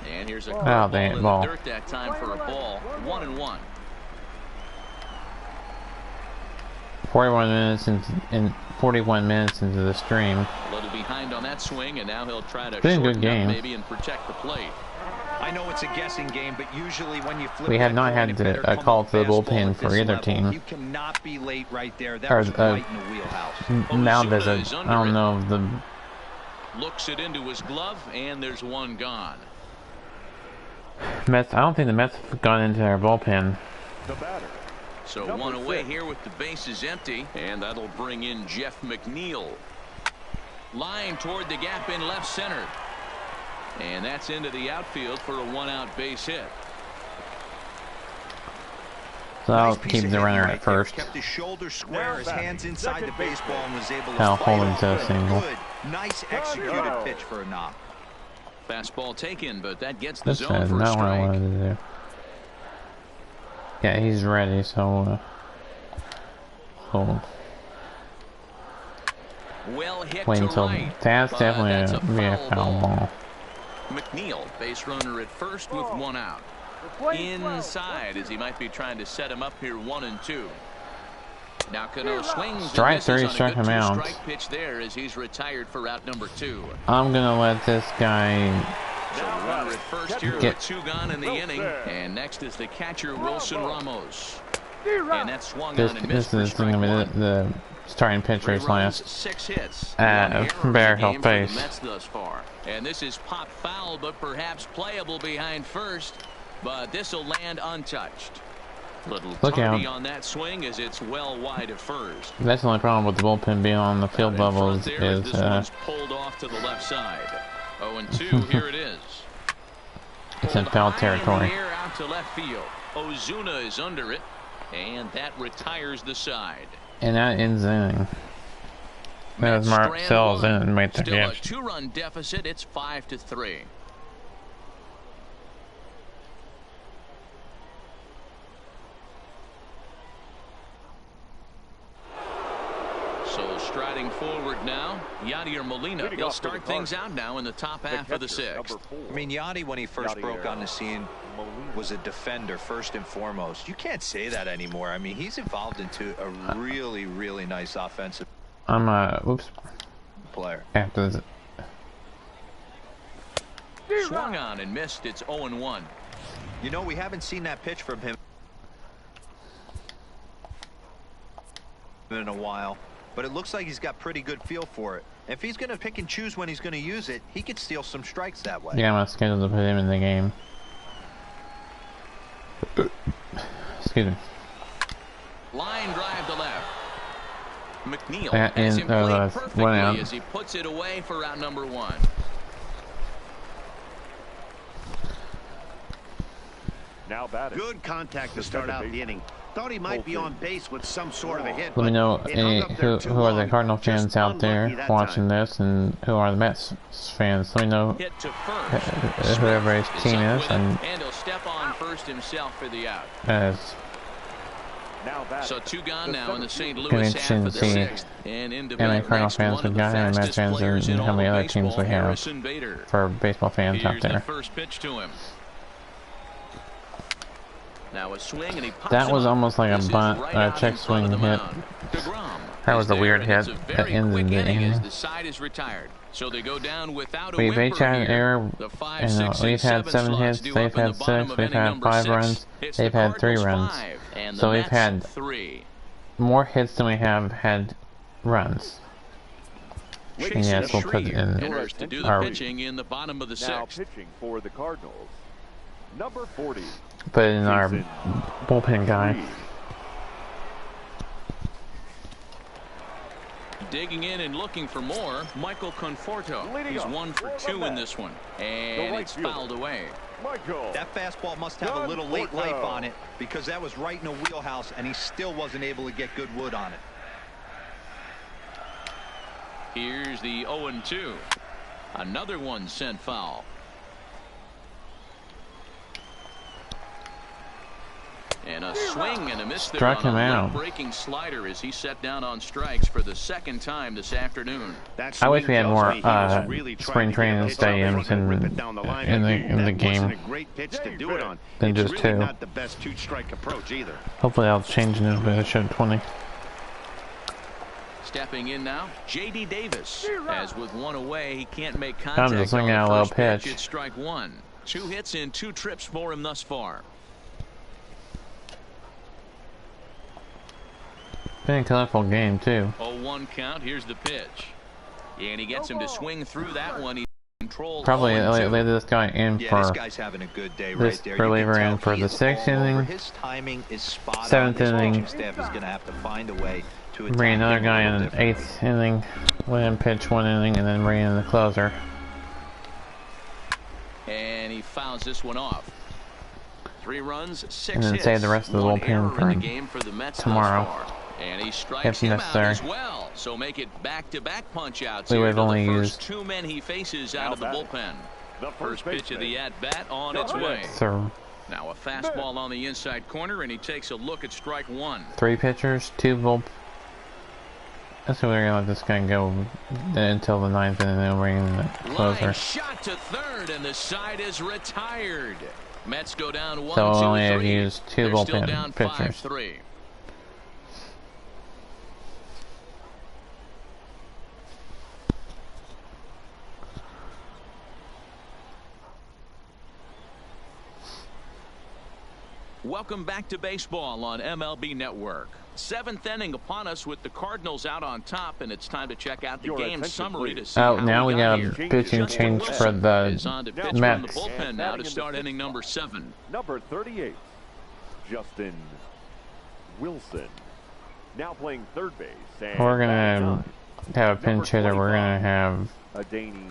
And here's a curveball in the dirt that time for a ball. 1-1. 41 minutes into the stream. A little behind on that swing, and now he'll try to been a good shorten game. up maybe and protect the plate. I know it's a guessing game, but usually when you flip We have not had a call to the bullpen for either team. You cannot be late right there. That was right in the wheelhouse. Now there's a, I don't know, the looks it into his glove, and there's one gone. Mets. I don't think the Mets have gone into their bullpen. The batter. So one away here with the bases empty, and that'll bring in Jeff McNeil. Line toward the gap in left center. And that's into the outfield for a 1-out base hit. So I'll keep the runner at first. Kept his shoulder square, his hands inside the baseball, and was able to I'll hold him to a single. Good, nice executed pitch for a knock. Fastball taken, but that gets the This zone is for a not what I strike. wanted to do. Yeah, he's ready, so hold. Well hit Wait to until right, that's but definitely that's a foul ball. McNeil, base runner at first with 1 out. Inside, as he might be trying to set him up here 1-2. Now Cano swings. Strike 3 struck him out. Strike pitch there as he's retired for out number 2. I'm gonna let this guy So the runner at first here with 2 gone in the inning, and next is the catcher Wilson Ramos. And that swung on and missed for strike 1. the starting pitcher's 3 runs, last 6 hits. Bear Hill face. Mets thus far. And this is pop foul, but perhaps playable behind first. But this will land untouched. Little tardy on that swing as it's well wide of first. That's the only problem with the bullpen being on the field levels is this one's pulled off to the left side. 0-2. Here it is. It's in foul territory. Out to left field. Ozuna is under it, and that retires the side. And that ends the inning. That was Marcell's in right there. Still Yeah. a 2-run deficit. It's 5-3. So striding forward now, Yadier Molina. He'll start things out now in the top half of the 6th. I mean, Yadi, when he first broke on the scene, was a defender first and foremost. You can't say that anymore. I mean, he's evolved into a really, really nice offensive player. After the Swung on and missed. It's 0-1. You know, we haven't seen that pitch from him in a while, but it looks like he's got pretty good feel for it. If he's going to pick and choose when he's going to use it, he could steal some strikes that way. yeah, I'm scheduled to put him in the game. Excuse me. Line drive to left. McNeil That has in, him played perfectly 1 out. as he puts it away for out number 1. Now batting. Good contact to start out the inning. thought he might be on base with some sort of a hit. Let me know who are the Cardinal fans out there watching this, and who are the Mets fans. Let me know who everybody's team is, and he'll step on first himself for the out. So 2 gone now in the St. Louis half of the 6th. And into how many Cardinal fans we got, how many Mets fans, and how many other teams we have for baseball fans out there. First pitch to him. Now a swing, and he pops that was almost like a bunt, check swing hit. That was a weird hit at the end of the inning. The side is retired. So they go down without a we've each had an error, and we've had 7 hits, they've had 6, we've had 5 runs, they've had 3 runs. So we've had more hits than we have had runs. And yes, we'll put it in our pitching in the bottom of the 6th. Now pitching for the Cardinals, number 40. Put it in our bullpen guy. Digging in and looking for more, Michael Conforto. He's 1 for 2 in this one, and it's fouled away. That fastball must have a little late life on it, because that was right in the wheelhouse, and he still wasn't able to get good wood on it. Here's the 0-2. Another one sent foul. And a swing and a miss there Struck him on a out. breaking slider as he set down on strikes for the 2nd time this afternoon. I wish we had more spring training stadiums in the game than just 2. Hopefully I'll change it in the show 20. Stepping in now, J.D. Davis. As with 1 away, he can't make Time contact to swing on out the a first little pitch. pitch. It's strike 1. 2 hits and 2 trips for him thus far. Been a colorful game too. 0-1 count. Here's the pitch, and he gets him to swing through that one. He controls. Probably lay this guy in for this guy's having a good day this right there. reliever in for the 6th inning. His timing is spot 7th on. inning. His staff is going to have to find a way to Bring another him guy a in little the 8th inning. Let him pitch 1 inning and then bring in the closer. And he fouls this one off. 3 runs, 6 and then hits. save the rest of the bullpen for in the game for the Mets tomorrow. And he strikes If him necessary. out as well. So make it back-to-back punch-outs. We Here would to only the use first 2 men he faces out of the bullpen. The First pitch of the at-bat on its way. So Now a fastball on the inside corner, and he takes a look at strike 1. 3 pitchers, 2 bullpen. That's what we're gonna let this guy go until the 9th, and then bring in the closer. Line shot to third, and the side is retired. Mets go down 1-2-3. So we'll only have used 2 They're still bullpen down pitchers. 5-3. Welcome back to baseball on MLB Network. 7th inning upon us with the Cardinals out on top, and it's time to check out the game summary to see how now we got a here. pitching change for Is on to the pitch from the Mets. bullpen now to start inning number 7. Number 38, Justin Wilson. Now playing third base. And We're gonna have a pinch hitter. We're gonna have Adani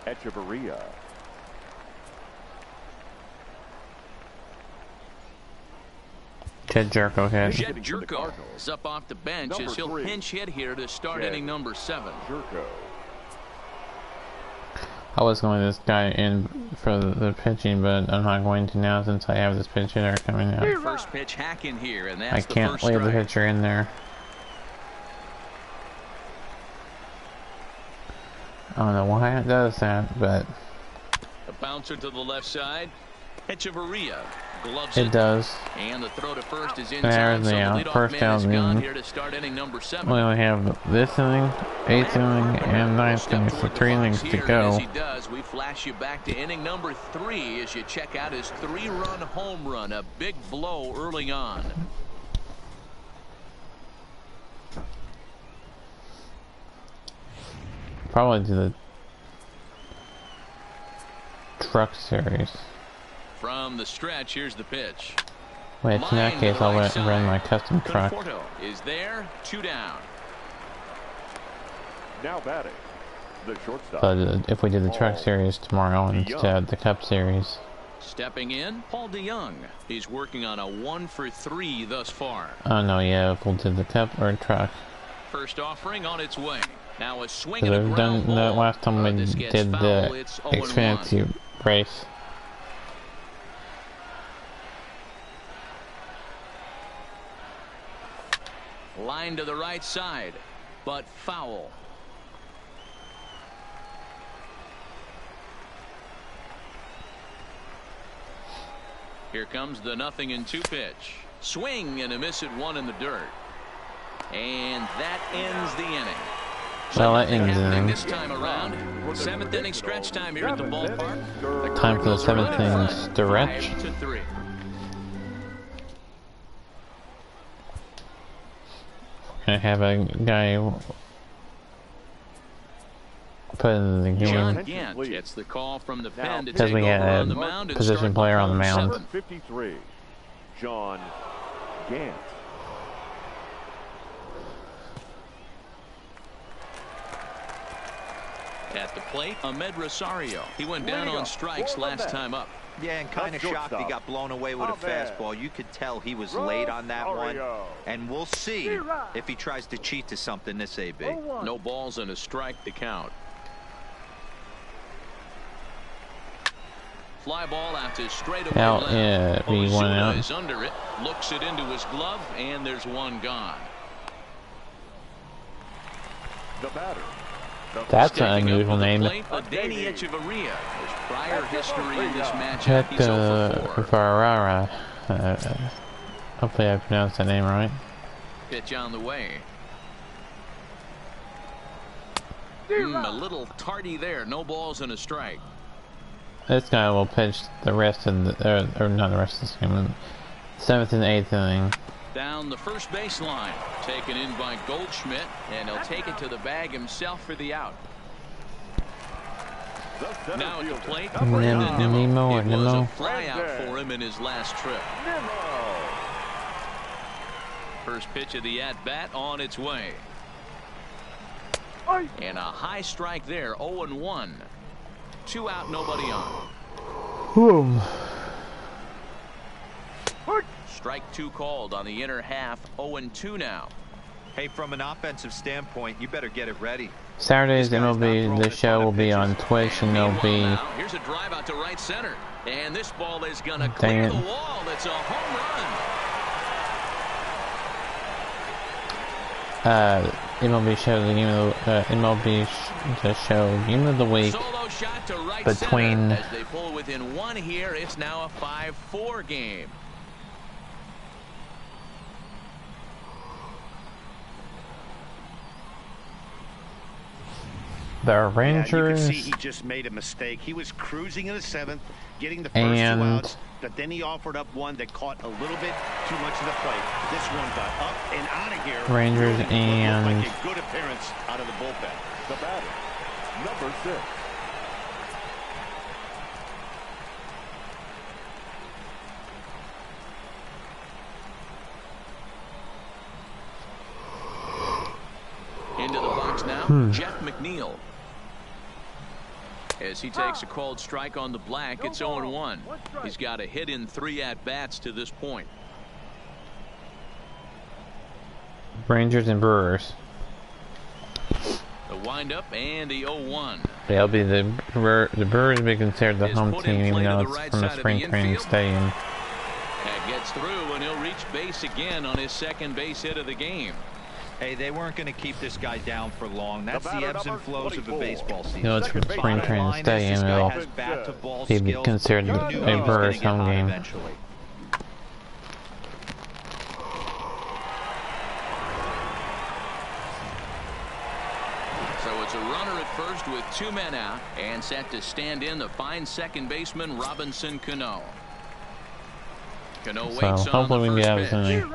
Echeverria. Jed Jerko hit. Jed Jerko is up off the bench as he'll pinch hit here to start inning number 7. Jerko. I was going to this guy in for the pitching, but I'm not going to now since I have this pinch hitter coming out. First pitch hack in here, and that's I can't the first leave the strike. pitcher in there. I don't know why it does that, but A bouncer to the left side. Echeverria gloves it does. And the throw to first is in There's time, the so out. the leadoff First man down is gone inning. here to start inning number 7. We only have this inning, 8th inning, and 9th inning, so 3 innings to go. As he does, we flash you back to inning number 3 as you check out his 3-run home run, a big blow early on. Probably to the Truck Series. From the stretch, here's the pitch. Wait, in that case, I'll run my custom truck. Conforto is there, 2 down. Now batting, the shortstop. But if we did the Truck Series tomorrow instead, the Cup Series, Stepping in, Paul DeYoung. He's working on a 1 for 3 thus far. Oh no, yeah, if we'll do the cup or truck. First offering on its way. Now a swing Because and a we've ground done that ball. last time we did Foul, the it's 0-1. Xfinity race. Line to the right side, but foul. Here comes the 0-2 pitch. Swing and a miss at 1 in the dirt. And that ends the inning. Well, that ends the inning. This time around, 7th inning stretch time here at the ballpark. Time for the 7th inning stretch. 5-3. I have a guy put in the John game Gant gets the call from the pen to because take we over had on the a mound and position start player on the home mound. 753. John Gant. At the plate, Ahmed Rosario. He went down on strikes last time up. Yeah, and kind of shocked he got blown away with a fastball. You could tell he was late on that one. And we'll see if he tries to cheat to something this AB. No balls and a strike to count. Fly ball out to straightaway Out, left. yeah, we went Ozuna out. is under it, looks it into his glove, and there's one gone. The batter. That's an unusual name. Danny Echeverria. There's prior history in this matchup. Check He's 0 for 4. Ferrara. Hopefully I pronounced that name right. Pitch on the way. A little tardy there. No balls and a strike. This guy will pitch the rest of the, or not the rest of this game, 7th and 8th inning. Down the first baseline, taken in by Goldschmidt, and he'll take it to the bag himself for the out. Now at the plate, Nemo or it was Nemo? a fly out for him in his last trip. First pitch of the at-bat on its way. And a high strike there, 0-1. 2 out, nobody on. Whoa. Strike 2 called on the inner half, 0-2 now. Hey, from an offensive standpoint, you better get it ready. Saturday's MLB, the show will be on Twitch, and there'll be... Here's a drive out to right center, and this ball is going to clear the wall. It's a home run. MLB show, the game of the MLB the show game of the week. Solo shot to right between center. As they pull within 1 here, it's now a 5-4 game. the Rangers, yeah, you can see he just made a mistake. He was cruising in the 7th, getting the first 2 outs, but then he offered up one that caught a little bit too much of the plate. This one got up and out of here. Rangers really and like a good appearance out of the bullpen. The batter, number 6. Into the box now, Jeff McNeil. As he takes a called strike on the black, it's 0-1. He's got a hit in 3 at-bats to this point. Rangers and Brewers. The windup and the 0-1. They'll be the Brewers will be considered the home team, even though it's from the spring training stadium. That gets through, and he'll reach base again on his second base hit of the game. Hey, they weren't going to keep this guy down for long. That's the ebbs and flows of a baseball season. You know, it's from spring training stadium, it'll be considered a Brewers home game. Eventually. So it's a runner at first with 2 men out, and set to stand in the fine second baseman Robinson Cano. Cano waits So on hopefully we the can get out of first this pitch. inning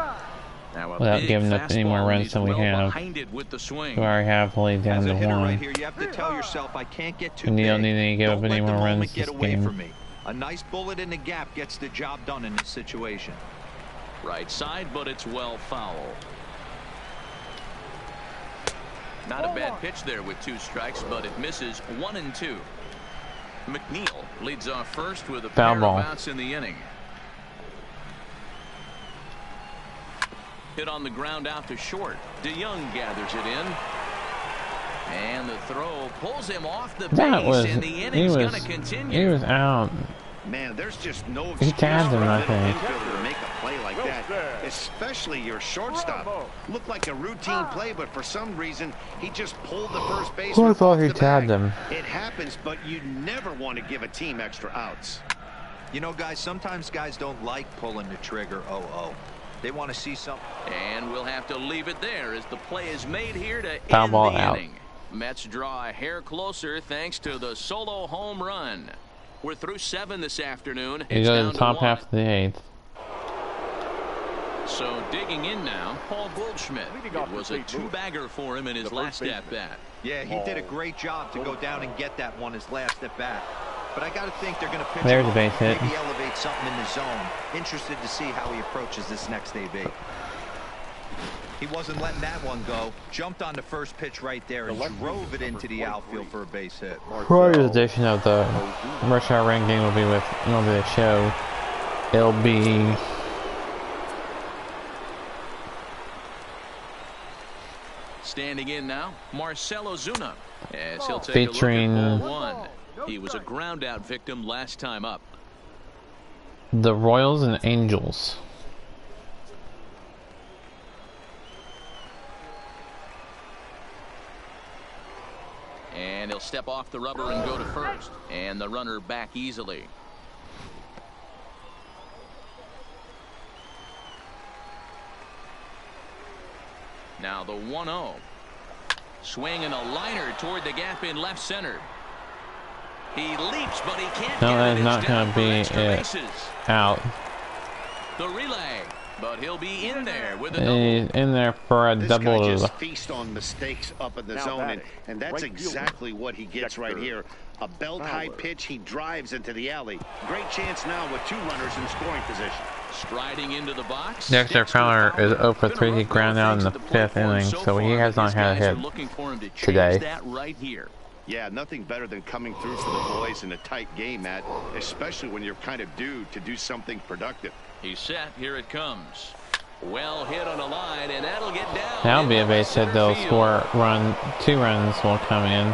Now without giving up any more runs than we have. We already have laid down to 1. Right here, you have to tell yourself, I can't get too And you don't big. need to give up any more runs this game. A nice bullet in the gap gets the job done in this situation. Right side, but it's well foul. Not a bad pitch there with 2 strikes, but it misses 1-2. McNeil leads off first with a Foul pair ball. of outs in the inning. Hit on the ground out to short. DeYoung gathers it in. And the throw pulls him off the base, and the inning's going to continue. He was out. Man, there's just no excuse for tagged him, a I middle think. infielder to make a play like that, especially your shortstop. Looked like a routine play, but for some reason, he just pulled the first baseman. Who thought off he the tagged bag. him? It happens, but you never want to give a team extra outs. You know, guys, sometimes guys don't like pulling the trigger 0-0. They want to see something. And we'll have to leave it there as the play is made here to Foul end ball the out. inning. Mets draw a hair closer thanks to the solo home run. We're through 7 this afternoon. He It's goes down to the to top 1. half of the 8th. So digging in now, Paul Goldschmidt. It was a 2-bagger for him in his last at-bat. Yeah, he did a great job to go down and get that one his last at bat. But I got to think they're going to pitch There's him a base up, hit. maybe elevate something in the zone. Interested to see how he approaches this next AB. He wasn't letting that one go. Jumped on the first pitch right there and drove it into the outfield for a base hit. Warriors edition of the Rush Hour Ring game will be with MLB The Show. It'll be Standing in now, Marcell Ozuna, as he'll take Featuring- a look at ball 1. He was a ground out victim last time up. the Royals and Angels. And he'll step off the rubber and go to first. And the runner back easily. Now the 1-0. Swing and a liner toward the gap in left center. He leaps, but he can't No, get that's it. not It's gonna down for be extra it. bases. Out. The relay, but he'll be in there with a He's double. in there for a This guy double. just feasts on mistakes up in the zone, and that's exactly what he gets right here. A belt-high pitch, he drives into the alley. Great chance now with 2 runners in scoring position. Striding into the box. Dexter Fowler is 0 for 3. He ground out in the 5th inning, so he has not had a hit today. That right here. Yeah, nothing better than coming through for the boys in a tight game, Matt, especially when you're kind of due to do something productive. He's set. Here it comes. Well hit on a line, and that'll get down. That'll be a base hit. They'll Field. score run. 2 runs will come in.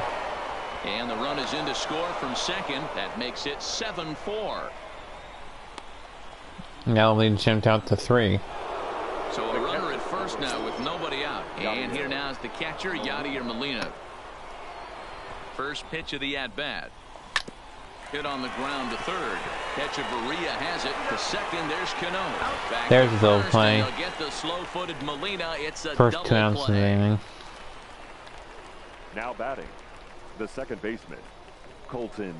And the run is in to score from second. That makes it 7-4. That'll lead Jim out to 3. So a runner at first now with nobody out. And here now is the catcher, Yadier Molina. First pitch of the at-bat. Hit on the ground to third. Echeverria has it to second. There's Cano. Back There's to the double first, play. and they'll get the slow-footed Molina. It's a First double 2 outs in the play. inning. Now batting, the second baseman, Colton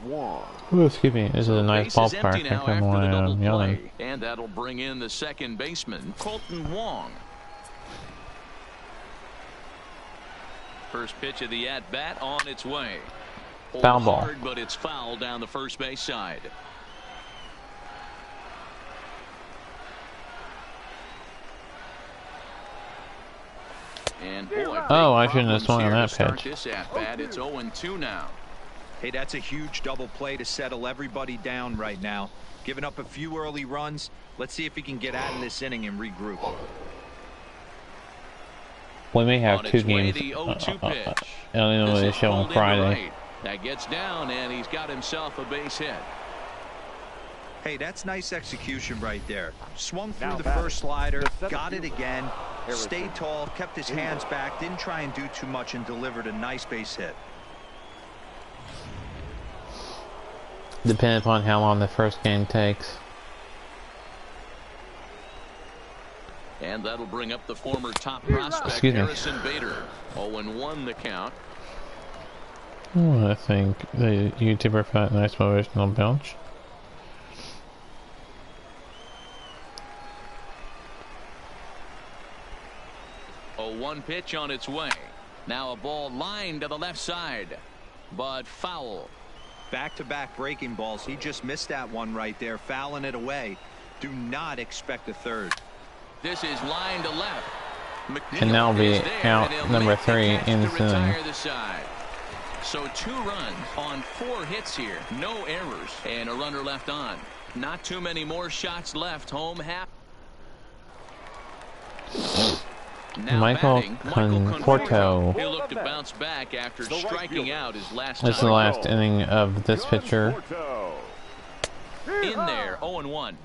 Wong. Ooh, excuse me. This is a nice Base is ballpark. empty I now come after the when double I'm yelling. play. And that'll bring in the second baseman, Colton Wong. First pitch of the at-bat on its way. Foul ball. Hard, but it's foul down the first base side. And boy, Oh, I big shouldn't have swung on problems that here to pitch. start this at-bat. It's 0-2 now. Hey, that's a huge double play to settle everybody down right now. Giving up a few early runs. Let's see if he can get out of this inning and regroup. We may have On 2 its way, games the 0-2 pitch. on This the is show on pulled into Friday. right. That gets down, and he's got himself a base hit. Hey, that's nice execution right there. Swung through Now the batting, first slider, the center got it fielder, again, Harrison. stayed tall, kept his hands back, didn't try and do too much, and delivered a nice base hit. Depending upon how long the first game takes. And that'll bring up the former top prospect, Excuse me. Harrison Bader. 0-1 the count. Oh, I think the YouTuber found a nice motivational bench. A 1 pitch on its way. Now a ball lined to the left side, but foul. Back-to-back breaking balls. He just missed that one right there, fouling it away. Do not expect a third. This is line to left. McNeil And that'll be is there, out and he'll number make the 3 catch in to soon. retire the side. So 2 runs on 4 hits here. No errors. And a runner left on. Not too many more shots left. Home half. Michael Conforto. He'll look to bounce back after striking out his last time. This is the last inning of this pitcher. In there, 0-1.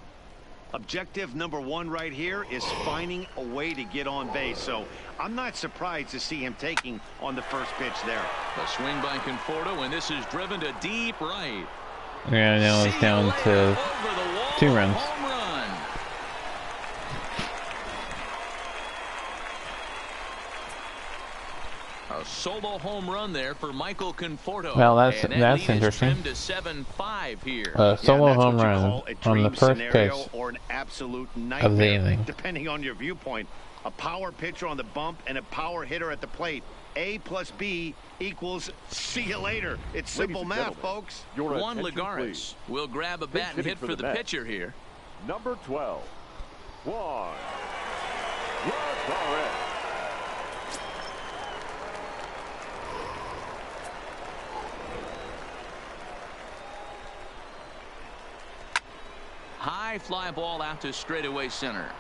Objective number 1 right here is finding a way to get on base. So I'm not surprised to see him taking on the first pitch there. A swing by Conforto, and this is driven to deep right. Yeah, now it's down to 2 runs. Home run. A solo home run there for Michael Conforto. Well, that's interesting. To 7-5 here. Solo home run on the first pitch or an absolute of the inning. Depending on your viewpoint, a power pitcher on the bump and a power hitter at the plate. A plus B equals see you later. It's simple math, folks. Juan Lagares will grab a bat and hit for the pitcher here. Number 12, Juan Lagares. High fly ball out to straightaway center.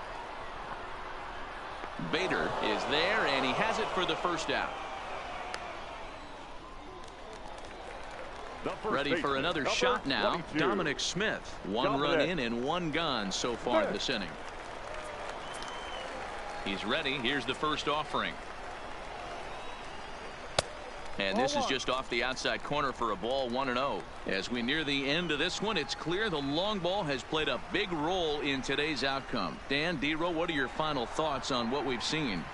Bader is there, and he has it for the first out. Ready for another shot now. 22. Dominic Smith. 1 run in and 1 gone so far this inning. He's ready. Here's the first offering. And this is just off the outside corner for a ball, 1-0. As we near the end of this one, it's clear the long ball has played a big role in today's outcome. Dan, D-Row, what are your final thoughts on what we've seen?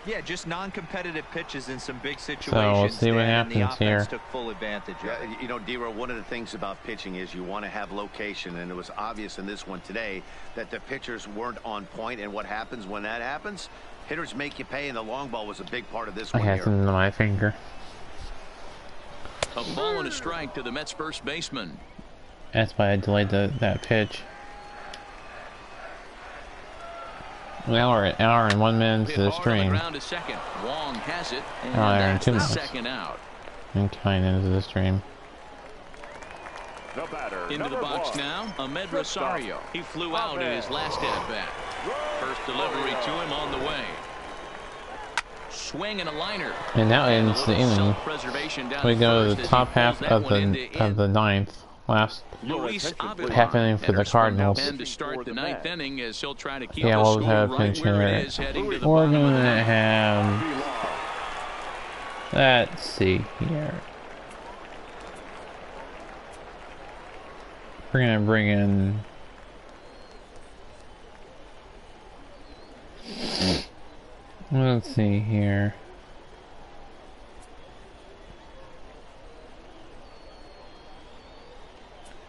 Yeah, just non-competitive pitches in some big situations. So we'll see what happens here. Took full advantage. Yeah, you know, D-Row, one of the things about pitching is you want to have location, and it was obvious in this one today that the pitchers weren't on point. And what happens when that happens? Hitters make you pay, and the long ball was a big part of this one. I had something on my finger. A ball and a strike to the Mets first baseman. That's why I delayed that pitch. An hour and 1 minute to the stream. Wong has it, and hour and 2 minutes. Second out. And kind into the stream. Into the box now, Ahmed Rosario. He flew out in his last at bat. First delivery to him on the way. Swing and a liner. And now ends the inning. We go to the top half of the ninth. Last half inning for the Cardinals. To start the 9th inning as he'll try to keep yeah, we'll have a pinch hitter. We're gonna have. Let's see here. We're gonna bring in. Let's see here.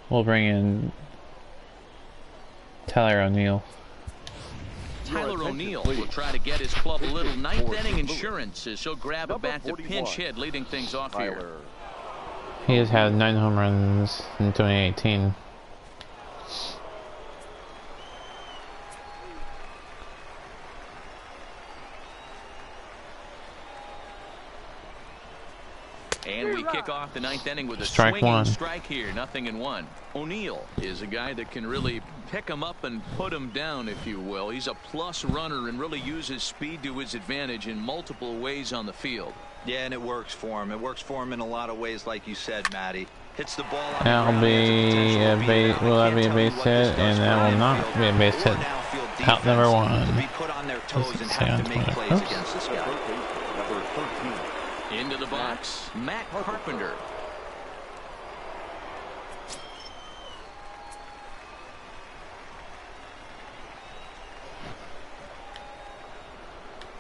We'll bring in Tyler O'Neill. Tyler O'Neill will try to get his club a little 9th inning insurance as he'll grab a bat to pinch hit, leading things off here. He has had 9 home runs in 2018. And we kick off the 9th inning with a strike swinging one. Strike here, 0-1. O'Neill is a guy that can really pick him up and put him down, if you will. He's a plus runner and really uses speed to his advantage in multiple ways on the field. Yeah, and it works for him. It works for him in a lot of ways, like you said, Matty. Hits the ball. That'll be a base. Will that be a base hit? And that will not be a base hit. Out number 1. Be put on their toes and have to make plays against this guy. Into the box, Matt Carpenter.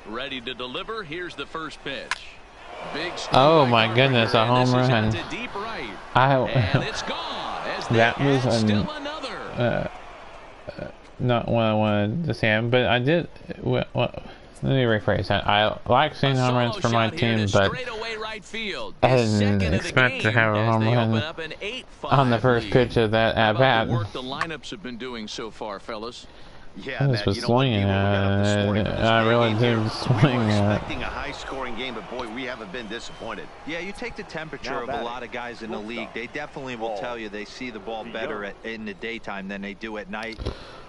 Ready to deliver. Here's the first pitch. Big oh my goodness, a home run. And it's gone. That was not what I wanted to say, but I did. Well, let me rephrase that. I like seeing home runs for my team, but I didn't expect to have a home run on the first pitch of that at bat. Work the lineups have been doing so far, fellas. Yeah, this was swinging I really did swing we were expecting a high-scoring game, but boy, we haven't been disappointed. Yeah, you take the temperature of a lot of guys in the league. They definitely will tell you they see the ball better in the daytime than they do at night.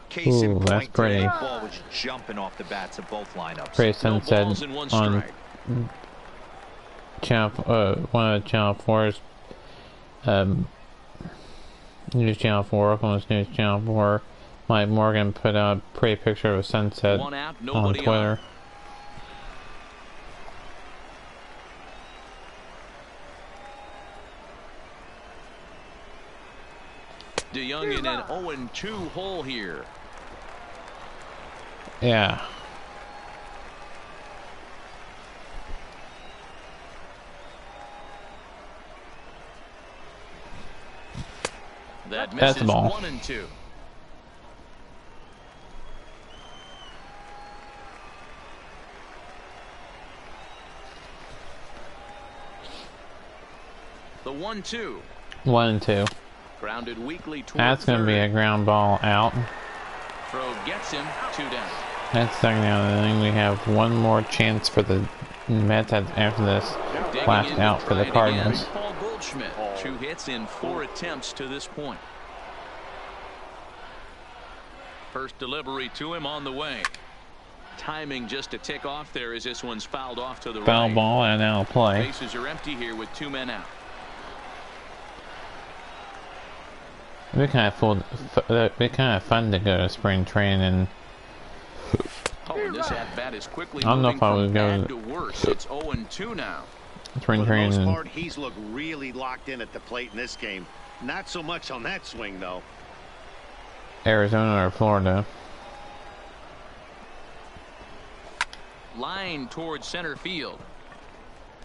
Case in point, the ball was jumping off the bats of both lineups. Pretty Sunset on channel, one of the Channel 4's News Channel 4, Oklahoma's News Channel 4. Mike Morgan put out a pretty picture of a sunset on Twitter. DeYoung in an 0-2 hole here. Yeah. That misses 1-2. The 1-2. 1-2. Grounded weakly toward That's going to be a ground ball out. Throw gets him 2 down. That's second down. I think we have one more chance for the Mets after this last out for the Cardinals. Paul Goldschmidt, 2 hits in 4 attempts to this point. First delivery to him on the way. Timing just to tick off there as this one's fouled off to the right. Foul ball and now play. Bases are empty here with 2 men out. It'd be kind of fun to go to spring training. And this at bat is quickly I don't know if I would go to worse. It's 0-2 now. Spring training. For the most part, he's looked really locked in at the plate in this game. Not so much on that swing, though. Arizona or Florida. Line towards center field.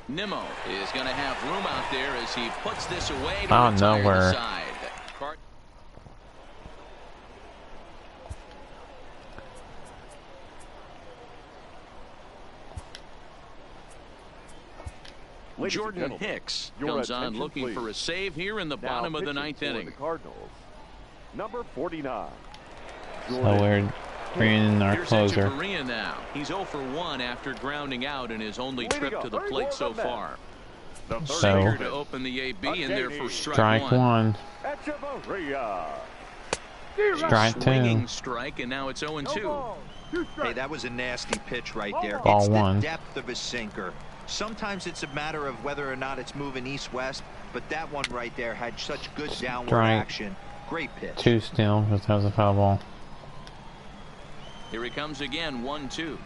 Nimmo is going to have room out there as he puts this away to retire the side. Jordan Hicks comes on looking for a save here in the bottom of the 9th inning. The Cardinals, number 49. So we're bringing in our closer. Now. He's 0 for 1 after grounding out in his only trip to the plate so far. So to open the AB in there for strike one. Strike two. Strike, and now it's 0-2. Hey, that was a nasty pitch right there. Ball it's one. The depth of a sinker. Sometimes it's a matter of whether or not it's moving east-west, but that one right there had such good downward action. Great pitch. 2 still, because that was a foul ball. Here he comes again, 1-2.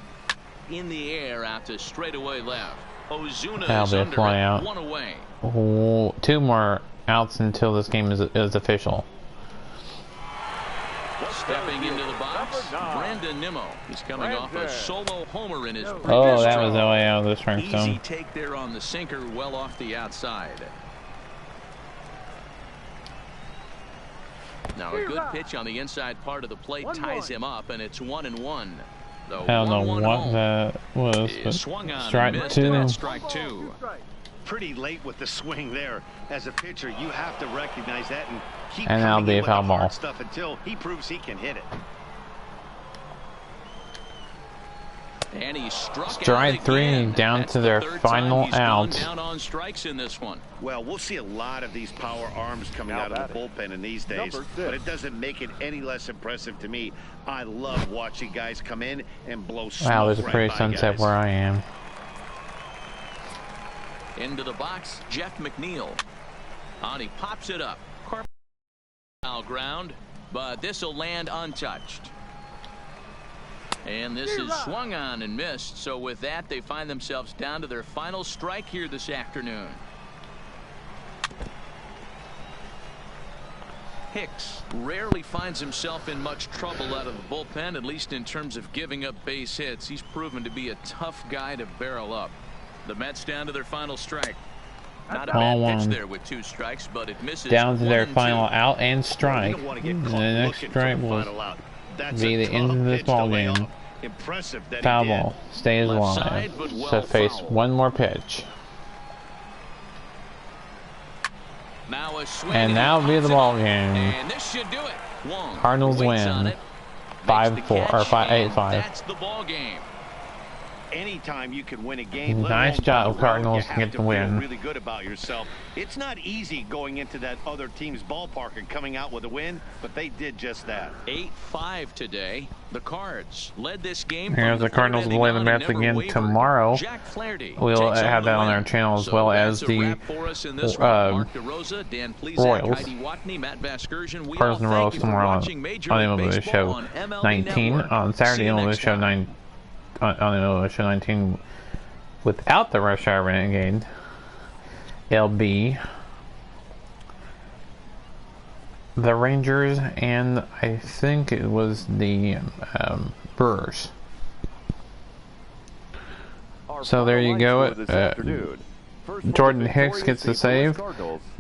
In the air out to straightaway left. Ozuna That'll is be a under fly it, out. 1 away. Oh, 2 more outs until this game is official. Stepping into the box, Brandon Nimmo. He's coming off a solo homer in his previous Oh, that was draw. the way out of this strike zone. Easy take there on the sinker, well off the outside. Now a good pitch on the inside part of the plate ties him up, and it's 1-1. I don't know what that was, but strike 2. Strike 2. Pretty late with the swing there. As a pitcher, you have to recognize that and keep And that'll be a foul ball. Stuff until he proves he can hit it. And he struck strike 3 down to their final out. Down on strikes in this one. Well, we'll see a lot of these power arms coming out of the bullpen in these days, but it doesn't make it any less impressive to me. I love watching guys come in and blow smoke. Wow, there's a pretty sunset where I am. Into the box, Jeff McNeil. On, he pops it up. Foul ground, but this will land untouched. And this is swung on and missed. So with that, they find themselves down to their final strike here this afternoon. Hicks rarely finds himself in much trouble out of the bullpen, at least in terms of giving up base hits. He's proven to be a tough guy to barrel up. The Mets down to their final strike. Not a bad pitch there with 2 strikes, but it misses. Down to their final out and strike. The next strike will be the end of this ball game. Foul ball stays alive to face one more pitch. Now a swing, and that'll be the ball game. And this should do it. Cardinals win. 5-4 or 8-5. That's the ball game. Anytime you can win a game, nice job, Cardinals, to get the win. Really good about yourself. It's not easy going into that other team's ballpark and coming out with a win, but they did just that. 8-5 today. The Cards led this game. Here's the Cardinals will play the match again tomorrow. We'll have that on our channel as well as the Royals. Cardinals and Royals tomorrow on MLB Show 19. On Saturday, MLB Show 9. On MLB Show 19 without the Rush Hour Renegade. It'll be the Rangers and I think it was the Brewers. So there you go. Jordan Hicks gets the save.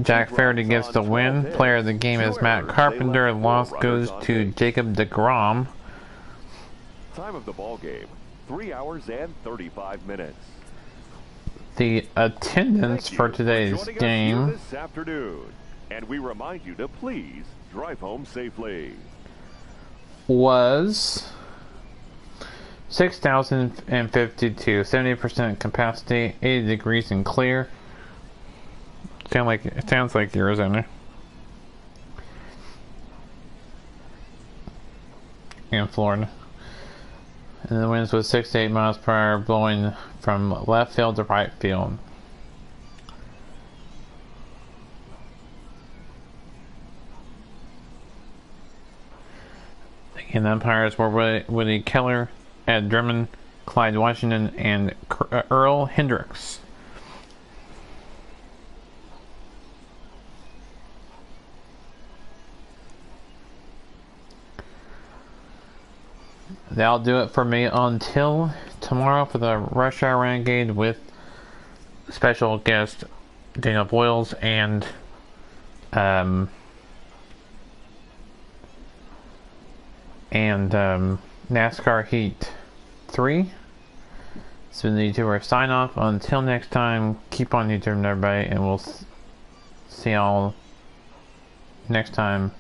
Jack Faraday gets the win. Player of the game is Matt Carpenter. Loss goes to Jacob deGrom. Time of the ball game, 3 hours and 35 minutes. The attendance for today's game this afternoon, and we remind you to please drive home safely. Was 6,052, 70% capacity, 80 degrees and clear. Sounds like Arizona. And Florida. And the winds was 6 to 8 miles per hour, blowing from left field to right field. And the umpires were Woody Keller, Ed Drummond, Clyde Washington, and Earl Hendricks. That'll do it for me until tomorrow for the Rush Hour Renegade with special guest Daniel Boyles and NASCAR Heat 3. It's been the YouTuber sign off. Until next time, keep on YouTube, everybody, and we'll see y'all next time.